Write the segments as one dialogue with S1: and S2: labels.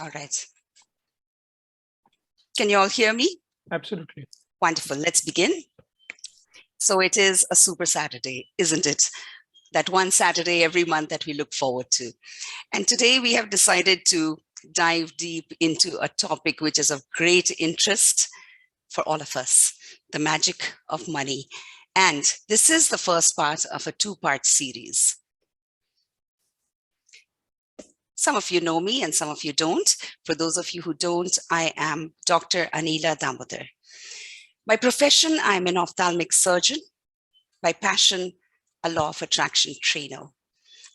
S1: All right. Can you all hear me?
S2: Absolutely.
S1: Wonderful. Let's begin. So it is a super Saturday, isn't it? That one Saturday every month that we look forward to. And today we have decided to dive deep into a topic which is of great interest for all of us, the magic of money. And this is the first part of a two-part series. Some of you know me and some of you don't. For those of you who don't, I am Dr. Anila Damodhar. By profession, I'm an ophthalmic surgeon. By passion, a law of attraction trainer.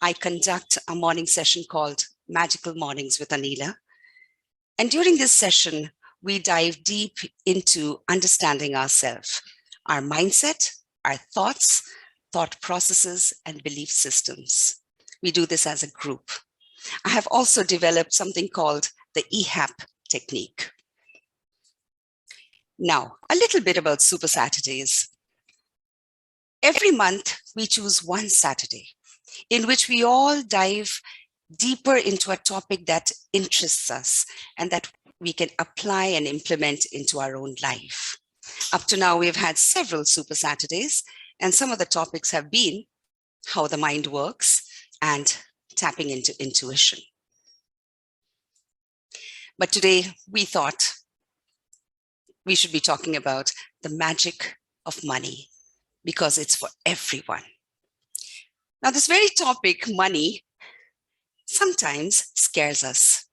S1: I conduct a morning session called Magical Mornings with Anila. And during this session, we dive deep into understanding ourselves, our mindset, our thoughts, thought processes, and belief systems. We do this as a group. I have also developed something called the EHAP technique. Now, a little bit about Super Saturdays. Every month, we choose one Saturday in which we all dive deeper into a topic that interests us and that we can apply and implement into our own life. Up to now, we've had several Super Saturdays, and some of the topics have been how the mind works and tapping into intuition. But today, we thought we should be talking about the magic of money because it's for everyone. Now, this very topic, money, sometimes scares us.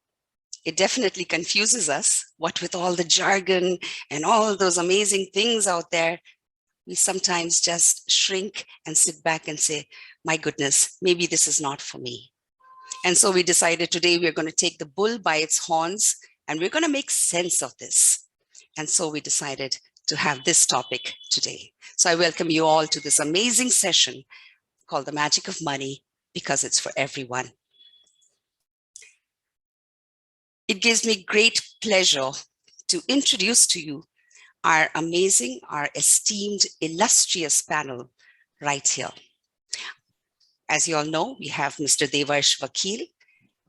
S1: It definitely confuses us. What with all the jargon and all those amazing things out there, we sometimes just shrink and sit back and say, my goodness, maybe this is not for me. And so we decided today we're going to take the bull by its horns and we're going to make sense of this. And so we decided to have this topic today. So I welcome you all to this amazing session called The Magic of Money because it's for everyone. It gives me great pleasure to introduce to you our amazing, our esteemed, illustrious panel right here. As you all know, we have Mr. Devarsh Vakil,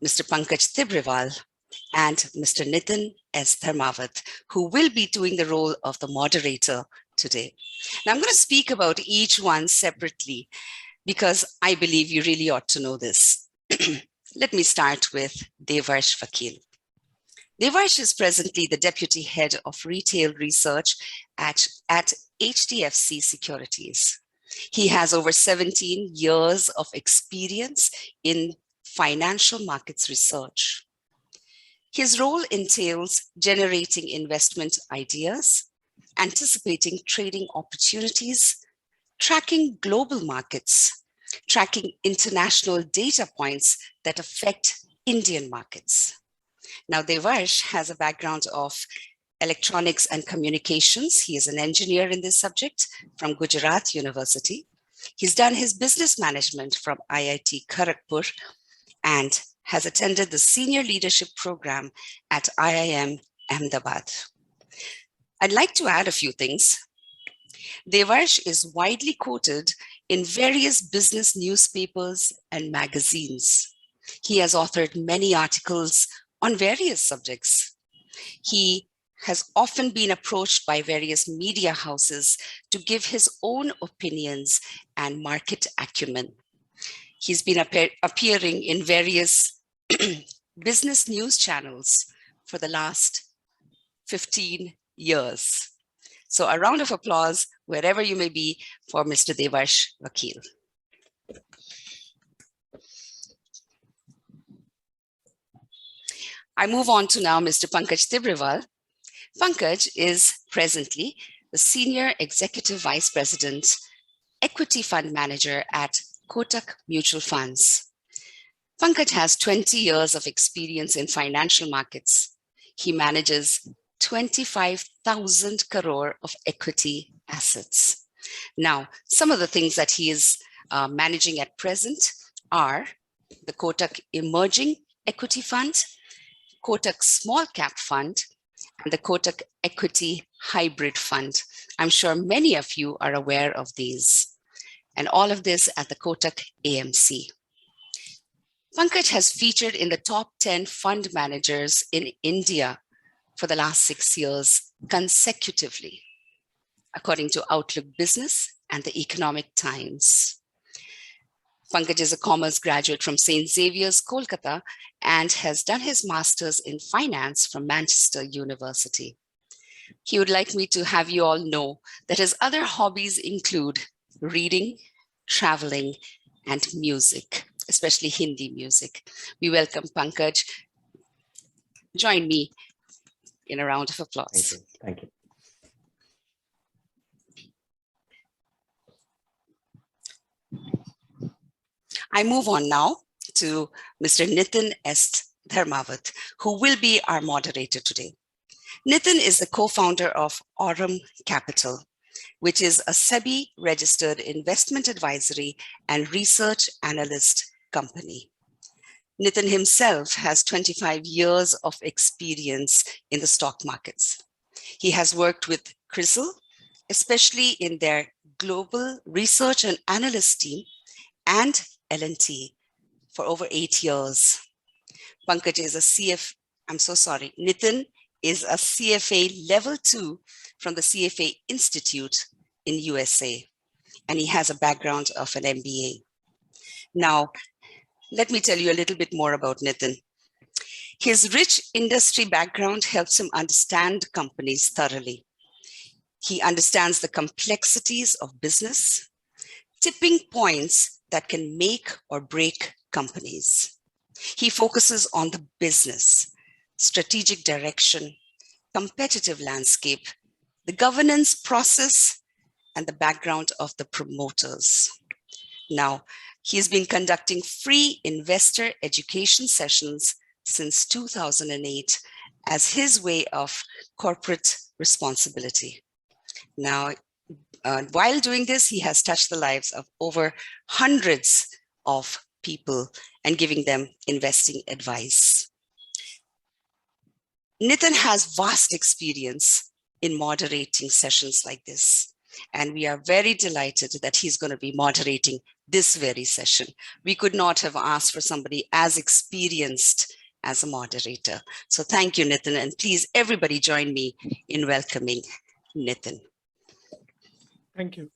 S1: Mr. Pankaj Tibrewal, and Mr. Niteen S Dharmawat, who will be doing the role of the moderator today. Now, I'm going to speak about each one separately because I believe you really ought to know this. Let me start with Devarsh Vakil. Devarsh is presently the Deputy Head of Retail Research at HDFC Securities. He has over 17 years of experience in financial markets research. His role entails generating investment ideas, anticipating trading opportunities, tracking global markets, tracking international data points that affect Indian markets. Now, Devarsh has a background of electronics and communications. He is an engineer in this subject from Gujarat University. He's done his business management from IIT Kharagpur and has attended the senior leadership program at IIM Ahmedabad. I'd like to add a few things. Devarsh is widely quoted in various business newspapers and magazines. He has authored many articles on various subjects. He has often been approached by various media houses to give his own opinions and market acumen. He's been appearing in various business news channels for the last 15 years. So a round of applause wherever you may be for Mr. Devarsh Vakil. I move on to now Mr. Pankaj Tibrewal. Pankaj is presently the Senior Executive Vice President, Equity Fund Manager at Kotak Mutual Funds. Pankaj has 20 years of experience in financial markets. He manages 25,000 crore of equity assets. Now, some of the things that he is managing at present are the Kotak Emerging Equity Fund, Kotak Small Cap Fund, and the Kotak Equity Hybrid Fund. I'm sure many of you are aware of these. And all of this at the Kotak AMC. Pankaj has featured in the top 10 fund managers in India for the last 6 years consecutively, according to Outlook Business and the Economic Times. Pankaj is a commerce graduate from St. Xavier's, Kolkata, and has done his master's in finance from Manchester University. He would like me to have you all know that his other hobbies include reading, traveling, and music, especially Hindi music. We welcome Pankaj. Join me in a round of applause.
S2: Thank you.
S1: I move on now to Mr. Niteen S Dharmawat, who will be our moderator today. Niteen is the co-founder of Aurum Capital, which is a SEBI-registered investment advisory and research analyst company. Niteen himself has 25 years of experience in the stock markets. He has worked with CRISIL, especially in their global research and analyst team, and L&T for over 8 years. Pankaj is a Niteen is a CFA level 2 from the CFA Institute in USA, and he has a background of an MBA. Now, let me tell you a little bit more about Niteen. His rich industry background helps him understand companies thoroughly. He understands the complexities of business, tipping points that can make or break companies. He focuses on the business, strategic direction, competitive landscape, the governance process, and the background of the promoters. Now, he has been conducting free investor education sessions since 2008 as his way of corporate responsibility. Now, while doing this, he has touched the lives of over hundreds of people and giving them investing advice. Niteen has vast experience in moderating sessions like this, and we are very delighted that he's going to be moderating this very session. We could not have asked for somebody as experienced as a moderator. So thank you, Niteen, and please everybody join me in welcoming Niteen.
S3: Thank you.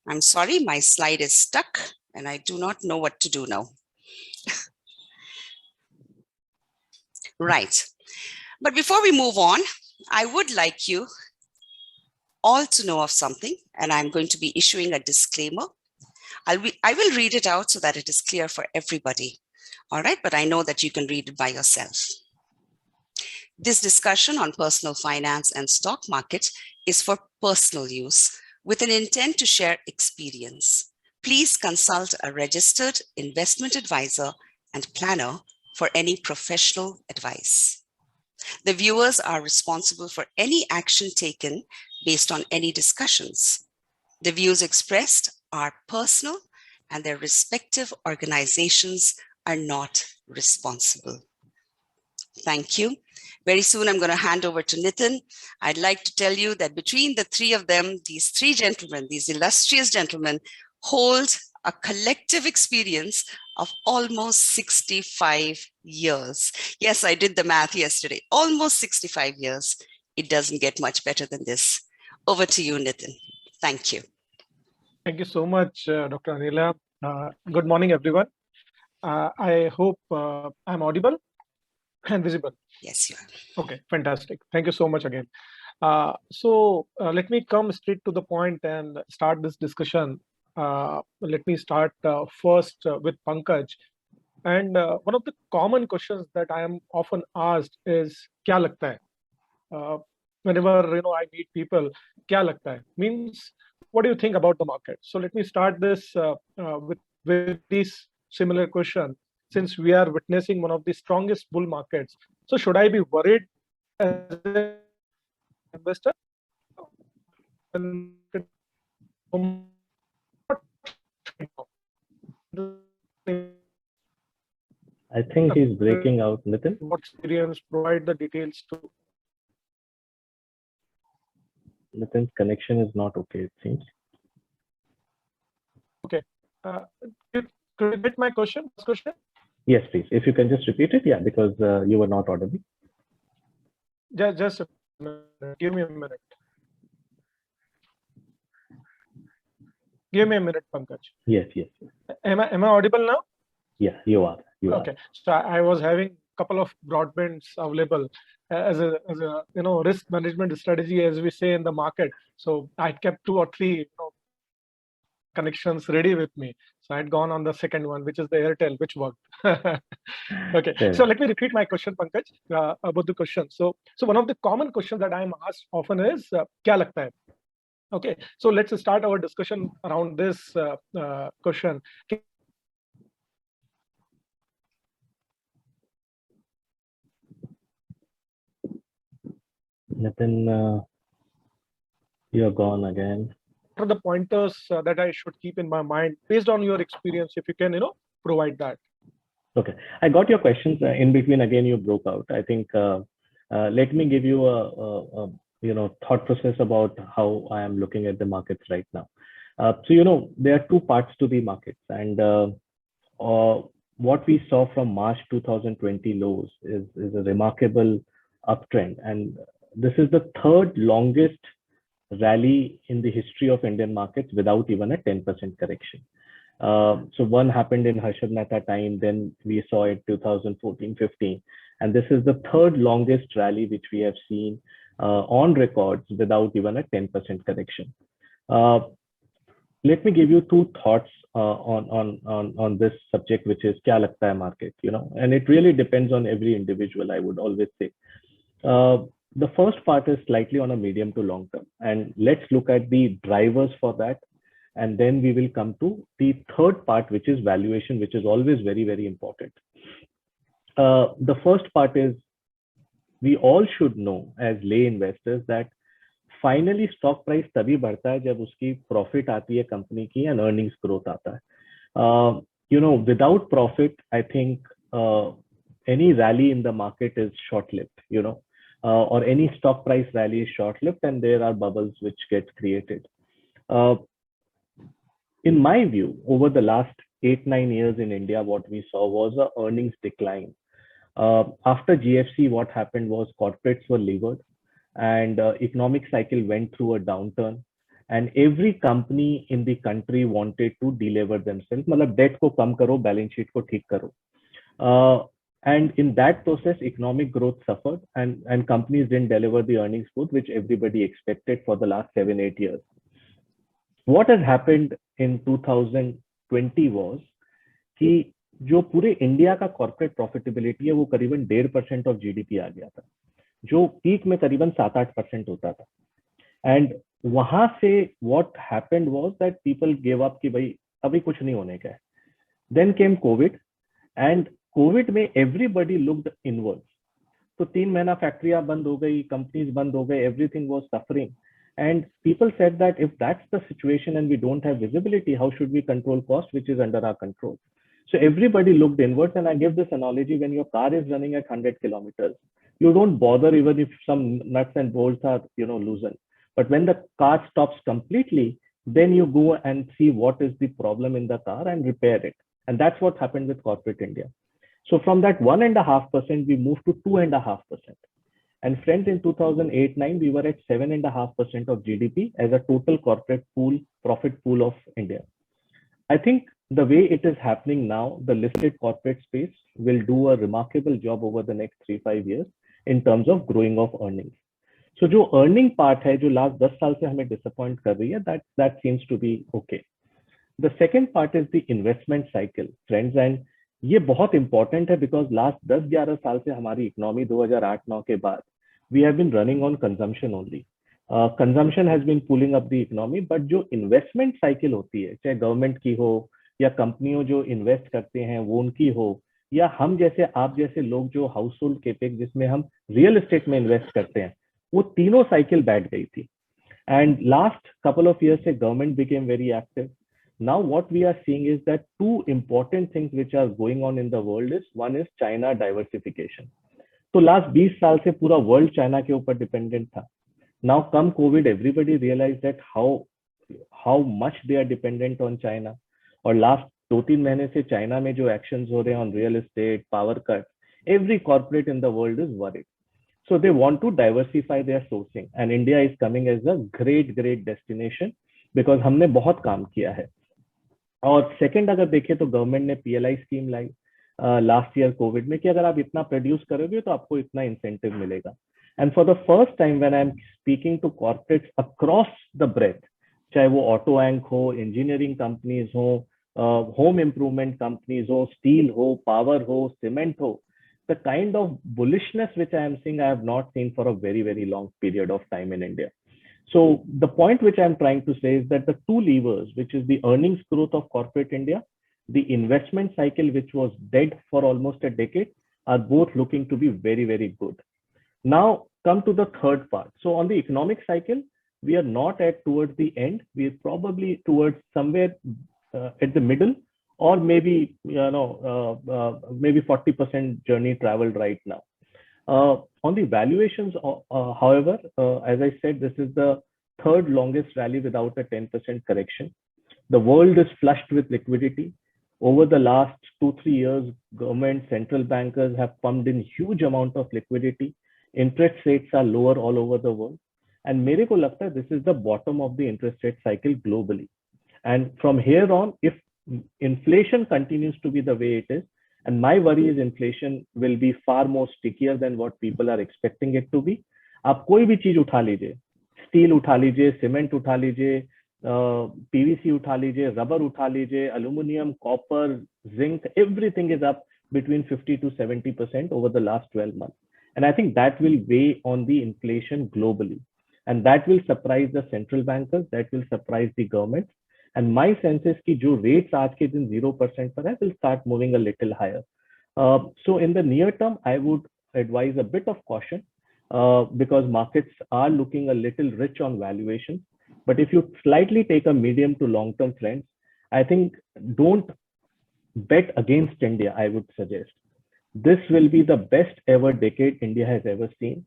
S1: I'm sorry, my slide is stuck and I do not know what to do now. Right. But before we move on, I would like you all to know of something, and I'm going to be issuing a disclaimer. I will read it out so that it is clear for everybody. All right, but I know that you can read it by yourself. This discussion on personal finance and stock market is for personal use with an intent to share experience. Please consult a registered investment advisor and planner for any professional advice. The viewers are responsible for any action taken based on any discussions. The views expressed are personal and their respective organizations are not responsible. Thank you. Very soon, I'm going to hand over to Niteen. I'd like to tell you that between the three of them, these three gentlemen, these illustrious gentlemen, hold a collective experience of almost 65 years. Yes, I did the math yesterday, almost 65 years. It doesn't get much better than this. Over to you, Niteen. Thank you.
S3: Thank you so much, Dr. Anila. Good morning, everyone. I hope I'm audible and visible.
S1: Yes, you are.
S3: Okay, fantastic. Thank you so much again. So let me come straight to the point and start this discussion. Let me start first with Pankaj. And one of the common questions that I am often asked is, "Kya lagta hai?" Whenever I meet people, "Kya lagta hai?" means, what do you think about the market? So let me start this with this similar question. Since we are witnessing one of the strongest bull markets, so should I be worried as an investor?
S2: I think he's breaking out, Niteen.
S3: What experience? Provide the details to.
S2: Niteen's connection is not okay, it seems.
S3: Could you get my question?
S2: Yes, please. If you can just repeat it, yeah, because you were not audible.
S3: Just a minute. Give me a minute. Give me a minute, Pankaj.
S2: Yes.
S3: Am I audible now?
S2: Yeah, you are.
S3: Okay. So I was having a couple of broadbands available as a risk management strategy, as we say in the market. So I kept 2 or 3 connections ready with me. So I had gone on the second one, which is the Airtel, which worked. Okay.
S2: Fair.
S3: So let me repeat my question, Pankaj, about the question. So one of the common questions that I'm asked often is, "Kya lagta hai?" Okay. So let's start our discussion around this question.
S2: Nitin, you're gone again.
S3: What are the pointers that I should keep in my mind based on your experience, if you can, provide that?
S2: Okay, I got your questions. In between, again, you broke out. I think let me give you a thought process about how I am looking at the markets right now. So there are 2 parts to the markets, and what we saw from March 2020 lows is a remarkable uptrend, and this is the 3rd longest rally in the history of Indian markets without even a 10% correction. So one happened in Harshad Mehta time, then we saw it 2014-15, and this is the 3rd longest rally which we have seen on records without even a 10% correction. Let me give you 2 thoughts on this subject, which is kya lagta hai market, and it really depends on every individual, I would always say. The first part is slightly on a medium to long term, and let's look at the drivers for that. And then we will come to the 3rd part, which is valuation, which is always very, very important. The first part is, we all should know as lay investors that finally stock price तभी बढ़ता है जब उसकी profit आती है company की and earnings growth आता है. Without profit, I think any rally in the market is short-lived, or any stock price rally is short-lived, and there are bubbles which get created. In my view, over the last 8-9 years in India, what we saw was a earnings decline. After GFC, what happened was corporates were levered, and economic cycle went through a downturn, and every company in the country wanted to delever themselves. मतलब debt को कम करो, balance sheet को ठीक करो. And in that process, economic growth suffered, and companies didn't deliver the earnings growth which everybody expected for the last 7-8 years. What has happened in 2020 was कि जो पूरे India का कॉर्पोरेट प्रॉफिटेबिलिटी है वो करीबन 1.5% ऑफ जीडीपी आ गया था, जो पीक में करीबन 7-8% होता था. एंड वहां से what happened was that people give up कि भाई अभी कुछ नहीं होने का है. Then came Covid, and Covid में एवरीबडी लुक्ड इनवर्ड्स. तो 3 महीना फैक्ट्रियां बंद हो गई, कंपनीज बंद हो गए, everything was suffering, and people said that if that's the situation and we don't have visibility, how should we control cost, which is under our control? So everybody looked inwards, and I give this analogy: when your car is running at 100 kilometers, you don't bother even if some nuts and bolts are loosened. But when the car stops completely, then you go and see what is the problem in the car and repair it. And that's what happened with corporate India. So from that 1.5%, we moved to 2.5%. And friends, in 2008-9, we were at 7.5% of GDP as a total corporate pool, profit pool of India. I think the way it is happening now, the listed corporate space will do a remarkable job over the next 3-5 years in terms of growing of earnings. So जो earning part है, जो last 10 साल से हमें disappoint कर रही है, that seems to be okay. The second part is the investment cycle, friends, and ये बहुत important है because last 10-11 साल से हमारी economy 2008-9 के बाद we have been running on consumption only. Consumption has been pulling up the economy, but जो investment cycle होती है, चाहे government की हो या कंपनियों जो invest करते हैं वो उनकी हो, या हम जैसे आप जैसे लोग जो household capex जिसमें हम real estate में invest करते हैं, वो तीनों cycle बैठ गई थी. And last couple of years से government became very active. Now what we are seeing is that 2 important things which are going on in the world is, one is China diversification. तो last 20 साल से पूरा world China के ऊपर dependent था. Now come Covid, everybody realise that how much they are dependent on China. और last 2-3 महीने से चाइना में जो एक्शंस हो रहे हैं on real estate, power cut, every corporate in the world is worried. So they want to diversify their sourcing, and India is coming as a great destination because हमने बहुत काम किया है. और सेकंड अगर देखें तो गवर्नमेंट ने PLI स्कीम लाई लास्ट ईयर कोविड में कि अगर आप इतना प्रोड्यूस करोगे तो आपको इतना इंसेंटिव मिलेगा. And for the first time when I am speaking to corporates across the breadth, चाहे वो ऑटो एंक हो, इंजीनियरिंग कंपनीज हो, होम इम्प्रूवमेंट कंपनीज हो, स्टील हो, पावर हो, सीमेंट हो, the kind of bullishness which I am seeing, I have not seen for a very long period of time in India. So the point which I'm trying to say is that the two levers, which is the earnings growth of corporate India, the investment cycle, which was dead for almost a decade, are both looking to be very good. Now come to the third part. So on the economic cycle, we are not at towards the end. We are probably towards somewhere at the middle, or maybe maybe 40% journey traveled right now. On the valuations, however, as I said, this is the third longest rally without a 10% correction. The world is flushed with liquidity. Over the last 2-3 years, government, central bankers have pumped in huge amount of liquidity. Interest rates are lower all over the world. And मेरे को लगता है this is the bottom of the interest rate cycle globally. And from here on, if inflation continues to be the way it is, and my worry is inflation will be far more stickier than what people are expecting it to be. आप कोई भी चीज उठा लीजिए, steel उठा लीजिए, cement उठा लीजिए, PVC उठा लीजिए, रबर उठा लीजिए, aluminum, copper, zinc, everything is up between 50 to 70% over the last 12 months. And I think that will weigh on the inflation globally. And that will surprise the central bankers, that will surprise the government. And my sense is कि जो rates आज के दिन 0% पर है, will start moving a little higher. So in the near term, I would advise a bit of caution because markets are looking a little rich on valuation. But if you slightly take a medium to long term trends, I think don't bet against India, I would suggest. This will be the best ever decade India has ever seen.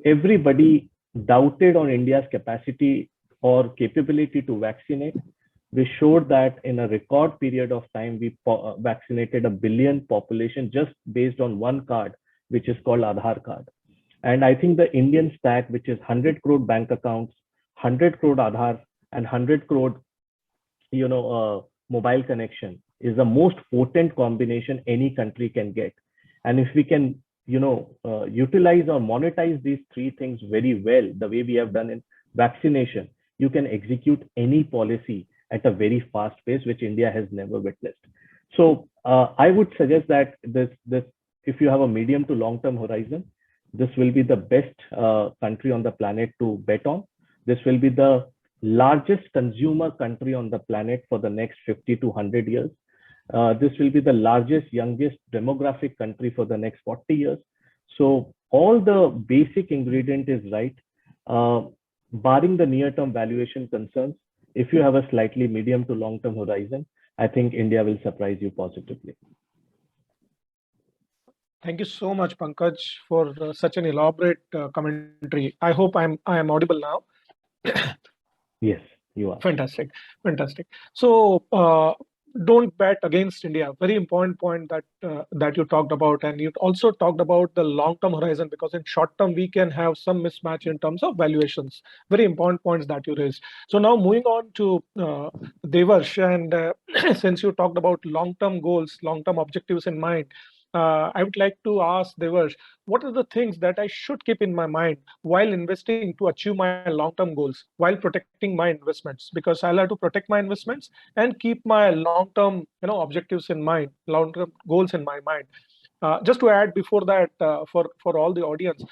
S2: Everybody doubted on India's capacity or capability to vaccinate. We showed that in a record period of time, we vaccinated 1 billion population just based on one card, which is called Aadhaar card. And I think the Indian stack, which is 100 crore bank accounts, 100 crore Aadhaar, and 100 crore, mobile connection, is the most potent combination any country can get. And if we can, utilize or monetize these three things very well, the way we have done in vaccination, you can execute any policy at a very fast pace, which India has never witnessed. So I would suggest that this, if you have a medium to long-term horizon, this will be the best country on the planet to bet on. This will be the largest consumer country on the planet for the next 50 to 100 years. This will be the largest, youngest demographic country for the next 40 years. So all the basic ingredient is right. Barring the near-term valuation concerns, if you have a slightly medium to long-term horizon, I think India will surprise you positively.
S3: Thank you so much, Pankaj, for such an elaborate commentary. I hope I am audible now.
S2: Yes, you are.
S3: Fantastic. So don't bet against India. Very important point that you talked about, and you also talked about the long-term horizon, because in short term we can have some mismatch in terms of valuations. Very important points that you raised. So now moving on to Devarsh, and since you talked about long-term goals, long-term objectives in mind, I would like to ask Devarsh, what are the things that I should keep in my mind while investing to achieve my long-term goals, while protecting my investments? Because I'll have to protect my investments and keep my long-term, objectives in mind, long-term goals in my mind. Just to add before that, for all the audience,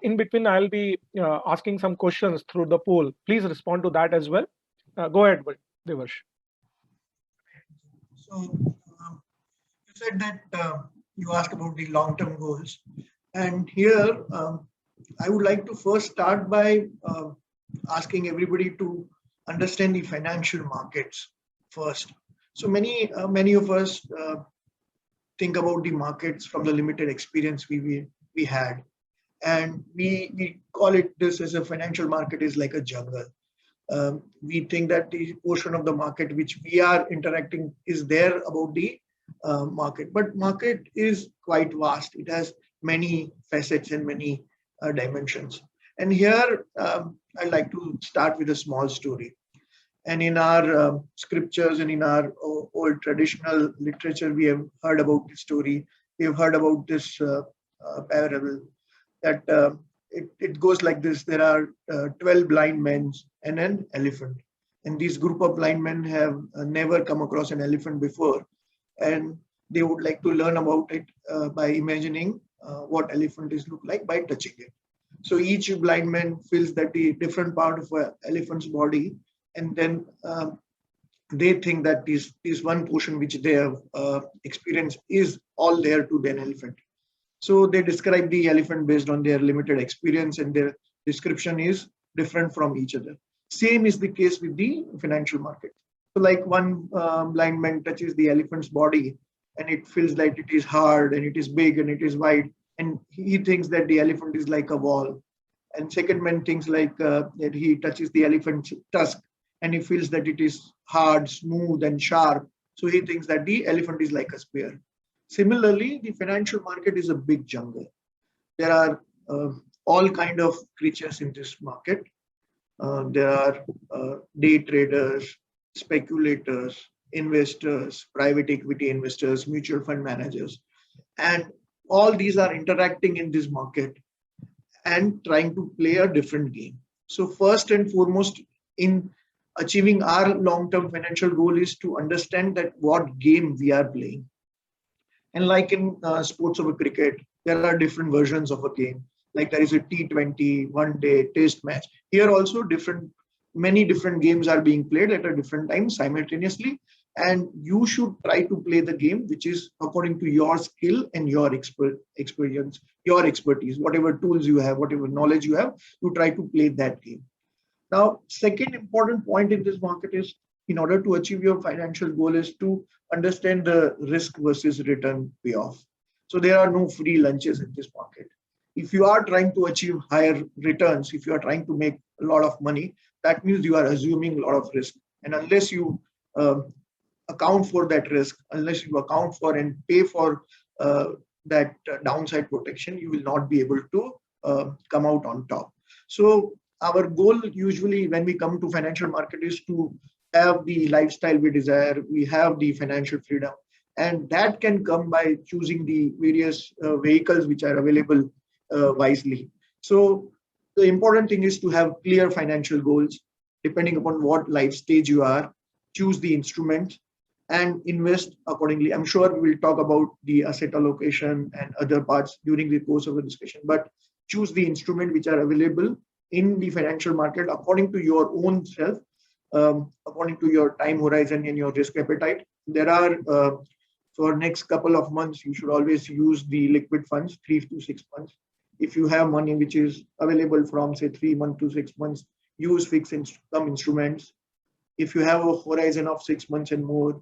S3: in between I'll be asking some questions through the poll. Please respond to that as well. Go ahead, Devarsh.
S4: So you said that you asked about the long-term goals, and here I would like to first start by asking everybody to understand the financial markets first. So many of us think about the markets from the limited experience we had, and we call it this as a financial market is like a jungle. we think that the portion of the market which we are interacting is there about the market. But market is quite vast. It has many facets and many dimensions. And here I'd like to start with a small story. And in our scriptures and in our old traditional literature, we have heard about this story. We have heard about this parable that it goes like this. There are 12 blind men and an elephant. And this group of blind men have never come across an elephant before. And they would like to learn about it by imagining what elephant is look like by touching it. So each blind man feels that the different part of an elephant's body, and then they think that this one portion which they have experienced is all there to the elephant. So they describe the elephant based on their limited experience, and their description is different from each other. Same is the case with the financial market. So like one blind man touches the elephant's body and it feels like it is hard and it is big and it is wide, and he thinks that the elephant is like a wall. And second man thinks like that he touches the elephant's tusk and he feels that it is hard, smooth and sharp. So he thinks that the elephant is like a spear. Similarly, the financial market is a big jungle. There are all kind of creatures in this market. There are day traders, speculators, investors, private equity investors, mutual fund managers. And all these are interacting in this market and trying to play a different game. So first and foremost, in achieving our long-term financial goal is to understand that what game we are playing. And like in sports of a cricket, there are different versions of a game. Like there is a T20, one day, test match. Here also many different games are being played at a different time simultaneously. And you should try to play the game which is according to your skill and your experience, your expertise, whatever tools you have, whatever knowledge you have, you try to play that game. Now, second important point in this market is, in order to achieve your financial goal, is to understand the risk versus return payoff. So there are no free lunches in this market. If you are trying to achieve higher returns, if you are trying to make a lot of money, that means you are assuming a lot of risk. And unless you account for that risk, unless you account for and pay for that downside protection, you will not be able to come out on top. So our goal usually when we come to financial market is to have the lifestyle we desire, we have the financial freedom, and that can come by choosing the various vehicles which are available wisely. So the important thing is to have clear financial goals, depending upon what life stage you are, choose the instrument and invest accordingly. I'm sure we will talk about the asset allocation and other parts during the course of the discussion, but choose the instrument which are available in the financial market according to your own self, according to your time horizon and your risk appetite. There are, for next couple of months, you should always use the liquid funds, 3 to 6 months. If you have money which is available from say 3 months to 6 months, use fixed income instruments. If you have a horizon of 6 months and more,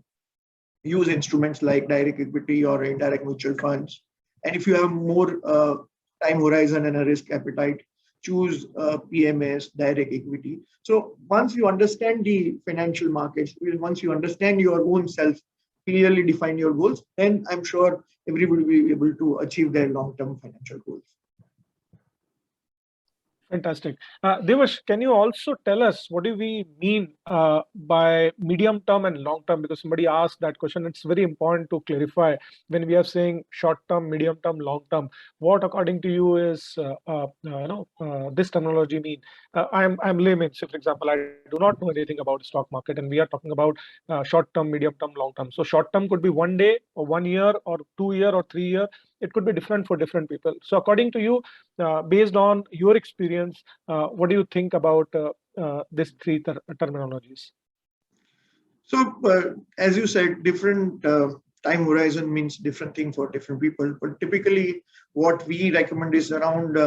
S4: use instruments like direct equity or indirect mutual funds. And if you have more time horizon and a risk appetite, choose PMS, direct equity. So once you understand the financial markets, once you understand your own self, clearly define your goals, then I'm sure everybody will be able to achieve their long-term financial goals.
S3: Fantastic. Devarsh, can you also tell us what do we mean by medium term and long term? Because somebody asked that question. It's very important to clarify when we are saying short term, medium term, long term. What, according to you, is this terminology mean? I'm layman. So, for example, I do not know anything about stock market, and we are talking about short term, medium term, long term. So, short term could be 1 day, or 1 year, or 2 year, or 3 year. It could be different for different people. So, according to you, based on your experience, what do you think about these three terminologies?
S4: So, as you said, different time horizon means different thing for different people. But typically, what we recommend is around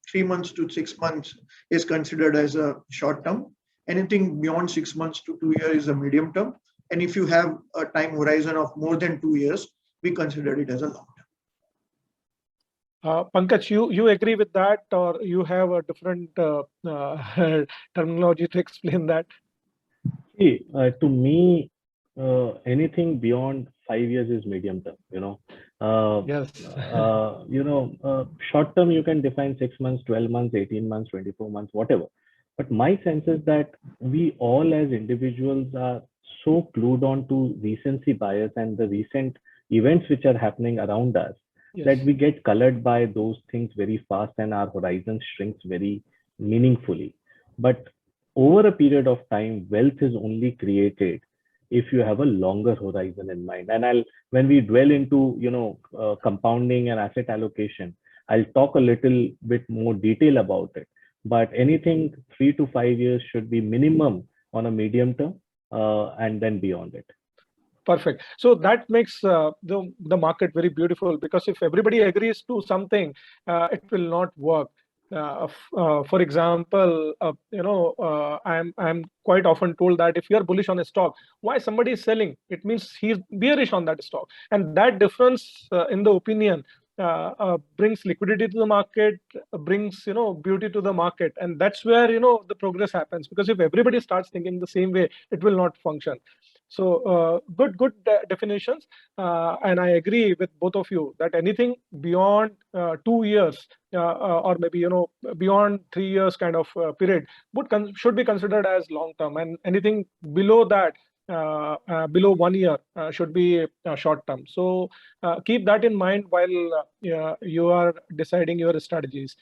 S4: 3 months to 6 months is considered as a short term. Anything beyond 6 months to 2 years is a medium term. And if you have a time horizon of more than 2 years, we consider it as a long term.
S3: Pankaj, you agree with that, or you have a different terminology to explain that?
S2: See, to me, anything beyond 5 years is medium term.
S3: Yes.
S2: Short term you can define 6 months, 12 months, 18 months, 24 months, whatever. But my sense is that we all as individuals are so glued on to recency bias and the recent events which are happening around us that
S3: Yes.
S2: we get colored by those things very fast and our horizon shrinks very meaningfully. But over a period of time, wealth is only created if you have a longer horizon in mind. And when we dwell into, compounding and asset allocation, I'll talk a little bit more detail about it. But anything 3 to 5 years should be minimum on a medium term, and then beyond it.
S3: Perfect. So that makes the market very beautiful, because if everybody agrees to something, it will not work. For example, I'm quite often told that if you are bullish on a stock, why somebody is selling? It means he's bearish on that stock, and that difference in the opinion brings liquidity to the market, brings beauty to the market, and that's where the progress happens. Because if everybody starts thinking the same way, it will not function. So good definitions, and I agree with both of you that anything beyond 2 years, or maybe beyond 3 years kind of period should be considered as long term, and anything below that, below 1 year, should be short term. So keep that in mind while you are deciding your strategies.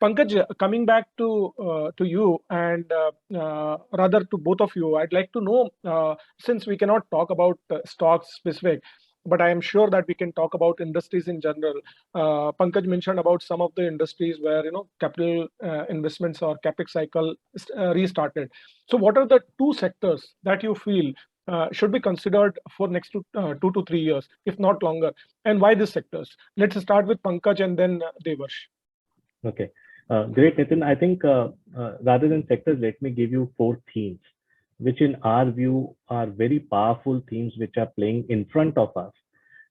S3: Pankaj, coming back to you, and rather to both of you, I'd like to know, since we cannot talk about stocks specific, but I am sure that we can talk about industries in general. Pankaj mentioned about some of the industries where capital investments or capex cycle restarted. So, what are the two sectors that you feel should be considered for next 2 to 3 years, if not longer, and why these sectors? Let's start with Pankaj and then Devarsh.
S2: Okay. Great, Nitin. I think rather than sectors, let me give you 4 themes, which in our view are very powerful themes which are playing in front of us.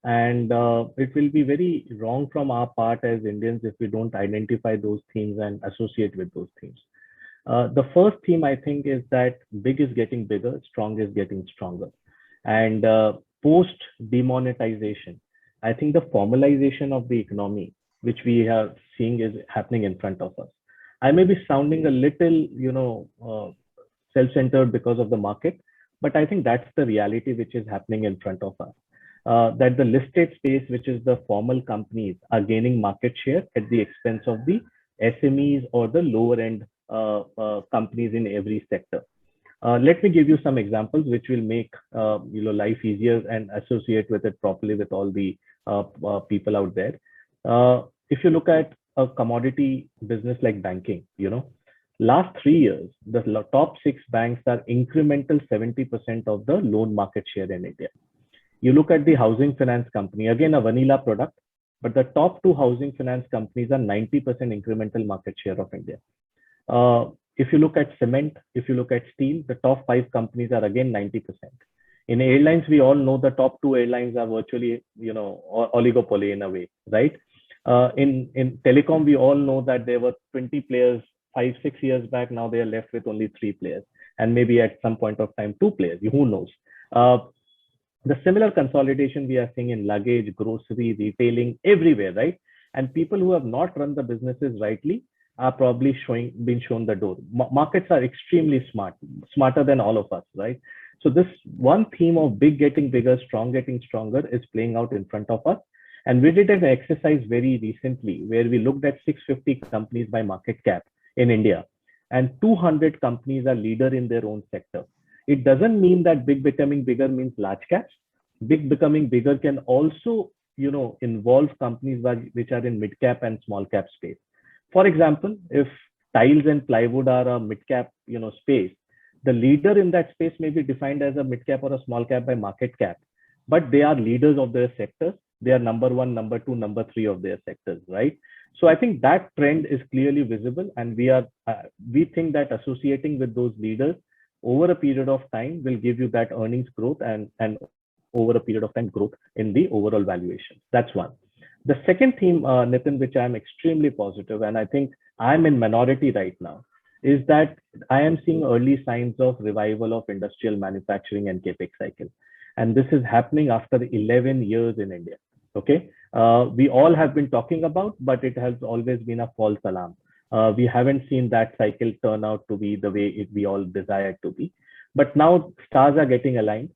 S2: And it will be very wrong from our part as Indians if we don't identify those themes and associate with those themes. The first theme, I think, is that big is getting bigger, strong is getting stronger. And post demonetization, I think the formalization of the economy, which we are seeing, is happening in front of us. I may be sounding a little, self-centered because of the market, but I think that's the reality which is happening in front of us. That the listed space, which is the formal companies, are gaining market share at the expense of the SMEs or the lower end companies in every sector. Let me give you some examples which will make life easier and associate with it properly with all the people out there. If you look at a commodity business like banking, last 3 years, the top 6 banks are incremental 70% of the loan market share in India. You look at the housing finance company, again a vanilla product, but the top 2 housing finance companies are 90% incremental market share of India. If you look at cement, if you look at steel, the top 5 companies are again 90%. In airlines, we all know the top 2 airlines are virtually, oligopoly in a way, right? In telecom, we all know that there were 20 players 5-6 years back. Now they are left with only 3 players, and maybe at some point of time 2 players. Who knows? The similar consolidation we are seeing in luggage, grocery, retailing, everywhere, right? And people who have not run the businesses rightly are probably being shown the door. Markets are extremely smart, smarter than all of us, right? So this one theme of big getting bigger, strong getting stronger is playing out in front of us. And we did an exercise very recently where we looked at 650 companies by market cap in India, and 200 companies are leader in their own sector. It doesn't mean that big becoming bigger means large caps. Big becoming bigger can also, involve companies which are in mid cap and small cap space. For example, if tiles and plywood are a mid cap, space, the leader in that space may be defined as a mid cap or a small cap by market cap, but they are leaders of their sectors. They are number 1, number 2, number 3 of their sectors, right? So I think that trend is clearly visible, and we think that associating with those leaders over a period of time will give you that earnings growth and over a period of time growth in the overall valuation. That's one. The second theme, Nitin, which I'm extremely positive, and I think I'm in minority right now, is that I am seeing early signs of revival of industrial manufacturing and capex cycle. And this is happening after 11 years in India. Okay. We all have been talking about, but it has always been a false alarm. We haven't seen that cycle turn out to be the way we all desired to be. But now stars are getting aligned.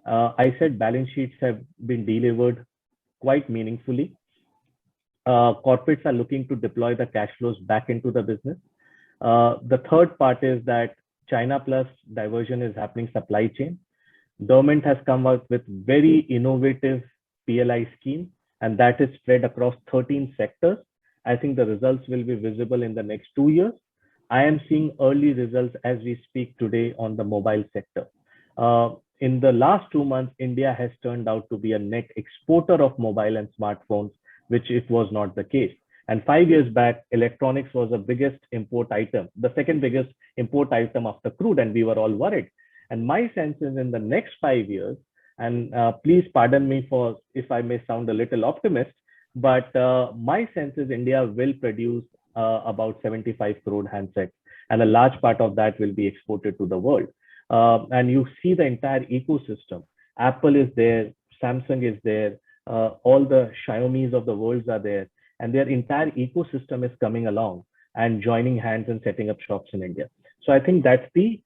S2: I said balance sheets have been delivered quite meaningfully. Corporates are looking to deploy the cash flows back into the business. The third part is that China plus diversion is happening supply chain. Government has come out with very innovative PLI scheme, and that is spread across 13 sectors. I think the results will be visible in the next 2 years. I am seeing early results as we speak today on the mobile sector. In the last 2 months, India has turned out to be a net exporter of mobile and smartphones, which it was not the case. And 5 years back, electronics was the biggest import item, the second biggest import item after crude, and we were all worried. And my sense is in the next 5 years, and please pardon me for if I may sound a little optimist, but my sense is India will produce about 75 crore handsets, and a large part of that will be exported to the world. And you see the entire ecosystem. Apple is there, Samsung is there, all the Xiaomi's of the world are there, and their entire ecosystem is coming along and joining hands and setting up shops in India. So I think that's the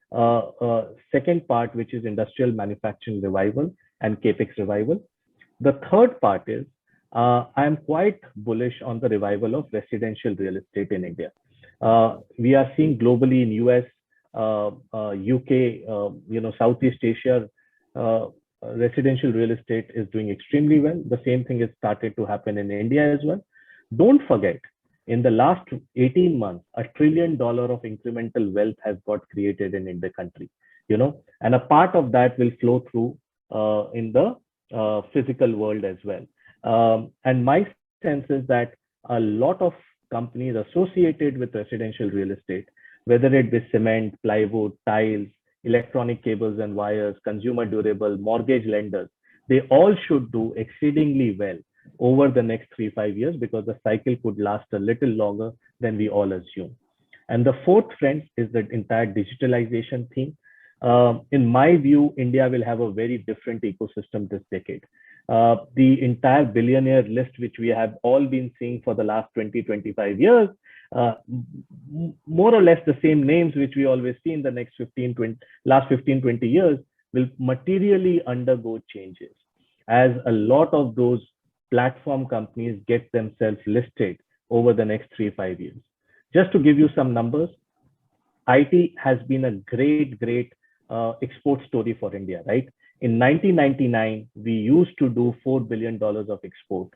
S2: second part, which is industrial manufacturing revival and capex revival. The third part is I'm quite bullish on the revival of residential real estate in India. We are seeing globally in US, UK, Southeast Asia, residential real estate is doing extremely well. The same thing has started to happen in India as well. Don't forget, in the last 18 months, $1 trillion of incremental wealth has got created in the country, and a part of that will flow through in the physical world as well. And my sense is that a lot of companies associated with residential real estate, whether it be cement, plywood, tiles, electronic cables and wires, consumer durable, mortgage lenders, they all should do exceedingly well over the next 3-5 years, because the cycle could last a little longer than we all assume. And the fourth trend is the entire digitalization theme. In my view, India will have a very different ecosystem this decade. The entire billionaire list, which we have all been seeing for the last 20-25 years, more or less the same names which we always see in the next last 15-20 years, will materially undergo changes as a lot of those platform companies get themselves listed over the next 3-5 years. Just to give you some numbers, IT has been a great export story for India, right? In 1999, we used to do $4 billion of export.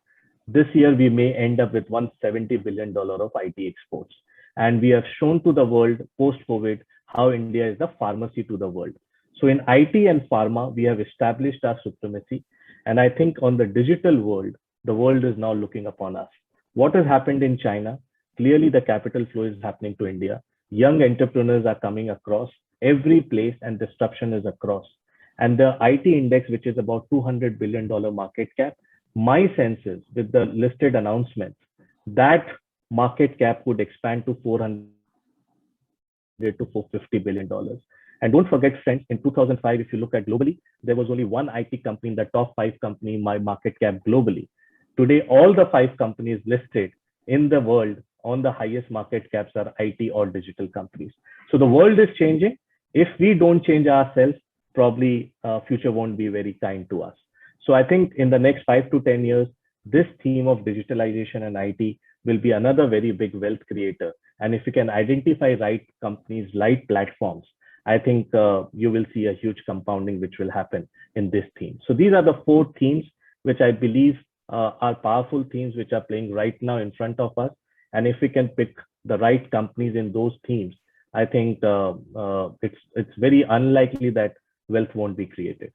S2: This year, we may end up with $170 billion of IT exports. And we have shown to the world post-COVID how India is the pharmacy to the world. So in IT and pharma, we have established our supremacy. And I think on the digital world, the world is now looking upon us. What has happened in China? Clearly, the capital flow is happening to India. Young entrepreneurs are coming across every place, and disruption is across. And the IT index, which is about $200 billion market cap, my sense is with the listed announcements, that market cap would expand to $400 to $450 billion. And don't forget, friends, in 2005, if you look at globally, there was only one IT company in the top 5 company, my market cap globally. Today, all the 5 companies listed in the world on the highest market caps are IT or digital companies. So the world is changing. If we don't change ourselves, probably future won't be very kind to us. So I think in the next 5 to 10 years, this theme of digitalization and IT will be another very big wealth creator. And if you can identify right companies, right platforms, I think you will see a huge compounding which will happen in this theme. So these are the 4 themes which I believe are powerful themes which are playing right now in front of us. And if we can pick the right companies in those themes, I think it's very unlikely that wealth won't be created.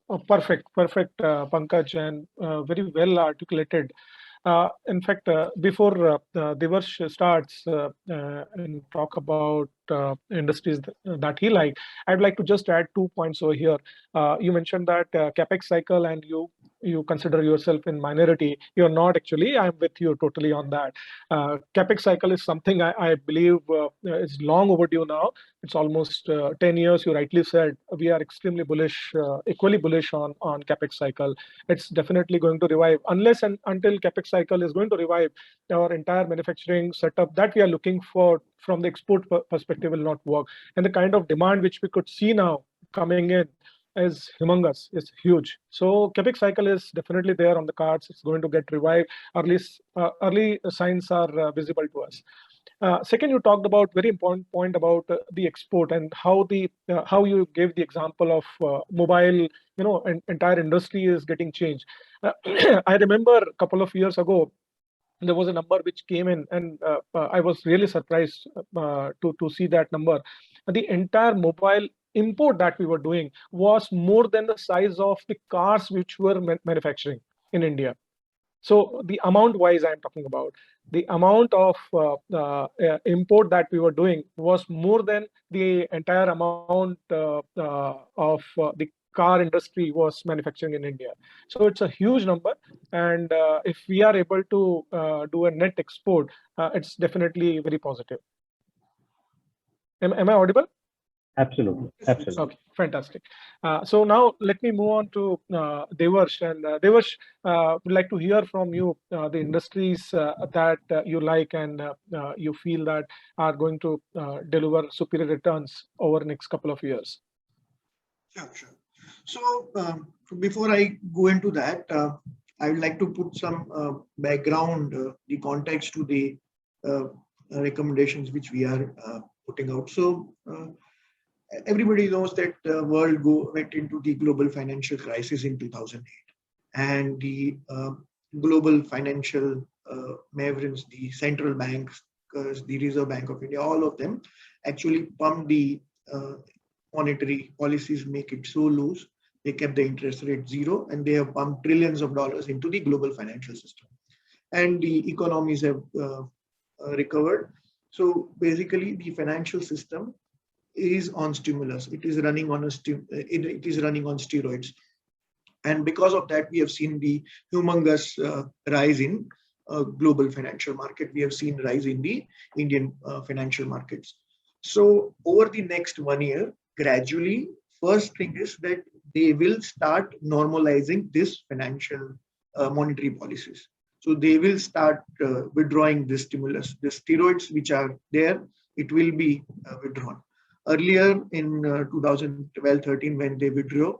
S3: Oh, perfect, Pankaj, and very well articulated. In fact, before Devarsh starts and talk about industries that he liked. I'd like to just add 2 points over here. You mentioned that capex cycle, and you consider yourself in minority. You're not actually. I'm with you totally on that. Capex cycle is something I believe is long overdue now. It's almost 10 years. You rightly said we are extremely bullish, equally bullish on capex cycle. It's definitely going to revive unless and until capex cycle is going to revive. Our entire manufacturing setup that we are looking for from the export perspective will not work, and the kind of demand which we could see now coming in is humongous, is huge. So capex cycle is definitely there on the cards. It's going to get revived. Early signs are visible to us. Second, you talked about very important point about the export and how you gave the example of mobile. Entire industry is getting changed. I remember a couple of years ago, there was a number which came in, and I was really surprised to see that number. The entire mobile import that we were doing was more than the size of the cars which were manufacturing in India. So the amount wise I'm talking about, the amount of import that we were doing was more than the entire amount of the car industry was manufacturing in India. So it's a huge number, and if we are able to do a net export, it's definitely very positive. Am I audible?
S2: Absolutely.
S3: Okay, fantastic. So now let me move on to Devarsh. And Devarsh, would like to hear from you the industries that you like and you feel that are going to deliver superior returns over the next couple of years.
S4: Sure. So before I go into that, I would like to put some background, the context to the recommendations which we are putting out. So everybody knows that the world went into the global financial crisis in 2008, and the global financial mavericks, the central banks, the Reserve Bank of India, all of them actually pumped the monetary policies, make it so loose. They kept the interest rate zero, and they have pumped trillions of dollars into the global financial system, and the economies have recovered. So basically, the financial system is on stimulus. It is running on it is running on steroids, and because of that, we have seen the humongous rise in global financial market. We have seen rise in the Indian financial markets. So over the next 1 year, gradually, first thing is that they will start normalizing this financial monetary policies. So they will start withdrawing this stimulus. The steroids which are there, it will be withdrawn. Earlier in 2012-13, when they withdrew,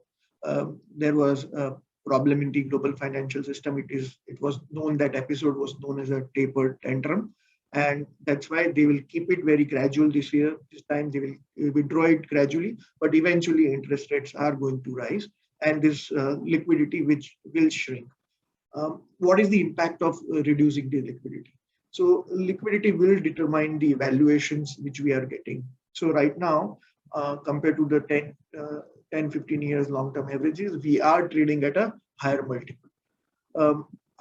S4: there was a problem in the global financial system. It was known, that episode was known as a taper tantrum, and that's why they will keep it very gradual this year. This time they will withdraw it gradually, but eventually interest rates are going to rise, and this liquidity which will shrink. What is the impact of reducing the liquidity? So liquidity will determine the valuations which we are getting. So right now, compared to the 10-15 years long-term averages, we are trading at a higher multiple.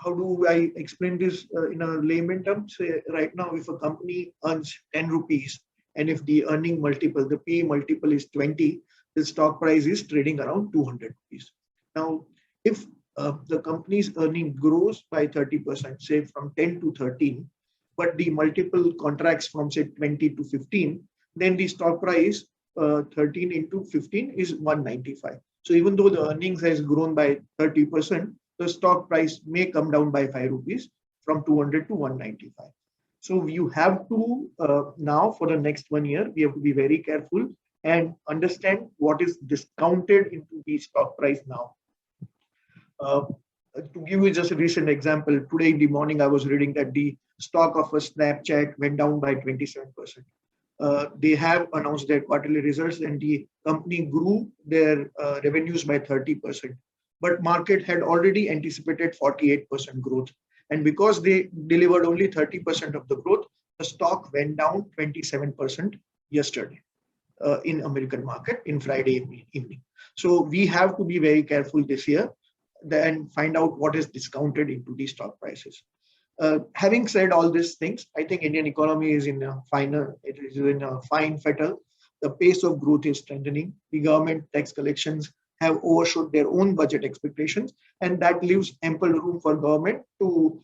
S4: How do I explain this in a layman term? Say right now, if a company earns 10 rupees, and if the earning multiple, the P multiple is 20, the stock price is trading around 200 rupees. Now, if the company's earning grows by 30%, say from 10 to 13, but the multiple contracts from say 20 to 15, then the stock price 13 into 15 is 195. So even though the earnings has grown by 30%, the stock price may come down by 5 rupees from 200 to 195. So you have to now, for the next 1 year, we have to be very careful and understand what is discounted into the stock price now. To give you just a recent example, today in the morning I was reading that the stock of a Snapchat went down by 27%. They have announced their quarterly results, and the company grew their revenues by 30%. But market had already anticipated 48% growth. And because they delivered only 30% of the growth, the stock went down 27% yesterday in American market in Friday evening. So we have to be very careful this year and find out what is discounted into the stock prices. Having said all these things, I think Indian economy is in a fine fettle. The pace of growth is strengthening. The government tax collections have overshot their own budget expectations, and that leaves ample room for government to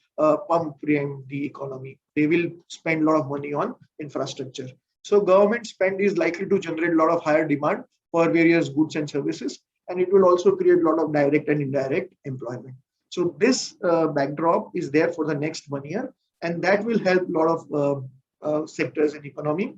S4: pump prime the economy. They will spend a lot of money on infrastructure. So government spend is likely to generate a lot of higher demand for various goods and services, and it will also create a lot of direct and indirect employment. So this backdrop is there for the next 1 year, and that will help a lot of sectors in economy.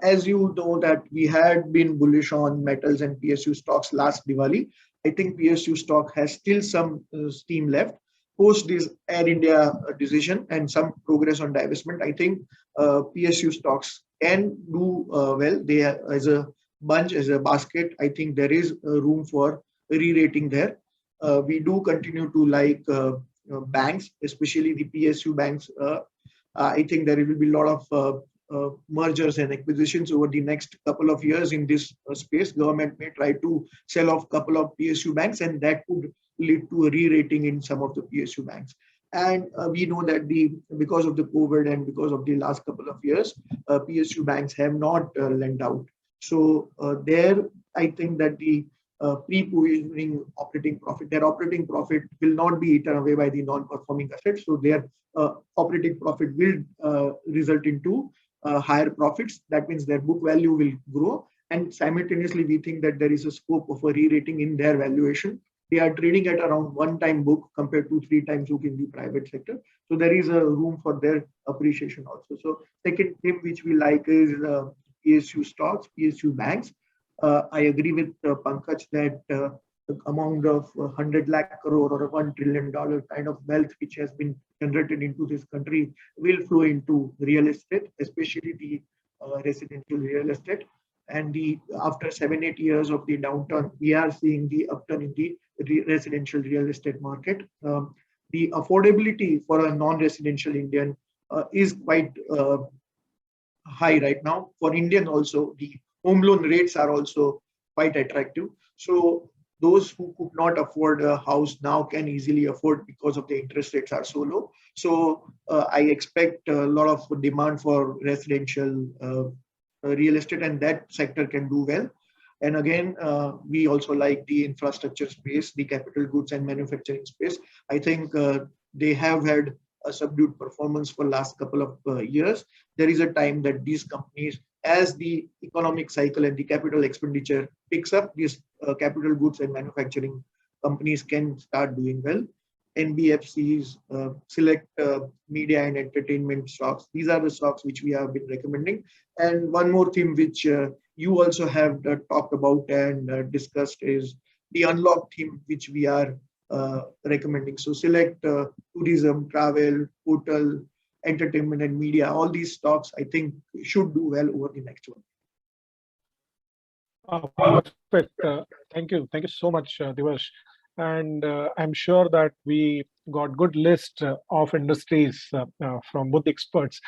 S4: As you know that we had been bullish on metals and PSU stocks last Diwali. I think PSU stock has still some steam left. Post this Air India decision and some progress on divestment, I think PSU stocks can do well. They as a bunch, as a basket, I think there is room for re-rating there. We do continue to like banks, especially the PSU banks. I think there will be a lot of mergers and acquisitions over the next couple of years in this space. Government may try to sell off a couple of PSU banks, and that could lead to a re-rating in some of the PSU banks. And we know that because of the COVID and because of the last couple of years, PSU banks have not lent out. So there, I think that the pre-provisioning operating profit, their operating profit will not be eaten away by the non-performing assets. So their operating profit will result into higher profits. That means their book value will grow. And simultaneously, we think that there is a scope of a re-rating in their valuation. They are trading at around 1x book compared to 3x book in the private sector. So there is a room for their appreciation also. So second thing which we like is PSU stocks, PSU banks. I agree with Pankaj that the amount of 100 lakh crore or $1 trillion kind of wealth which has been generated into this country will flow into real estate, especially the residential real estate. And after 7-8 years of the downturn, we are seeing the upturn in the residential real estate market. The affordability for a non-residential Indian is quite high right now. For Indian also, the home loan rates are also quite attractive. So those who could not afford a house now can easily afford because of the interest rates are so low. So I expect a lot of demand for residential real estate, and that sector can do well. And again, we also like the infrastructure space, the capital goods and manufacturing space. I think they have had a subdued performance for last couple of years. There is a time that these companies, as the economic cycle and the capital expenditure picks up, these capital goods and manufacturing companies can start doing well. NBFCs, select media and entertainment stocks. These are the stocks which we have been recommending. And one more thing which you also have talked about and discussed is the unlock theme which we are recommending. So select tourism, travel, hotel, entertainment and media. All these stocks I think should do well over the next one.
S3: Perfect. Thank you so much, Devarsh. And I'm sure that we got good list of industries from both experts.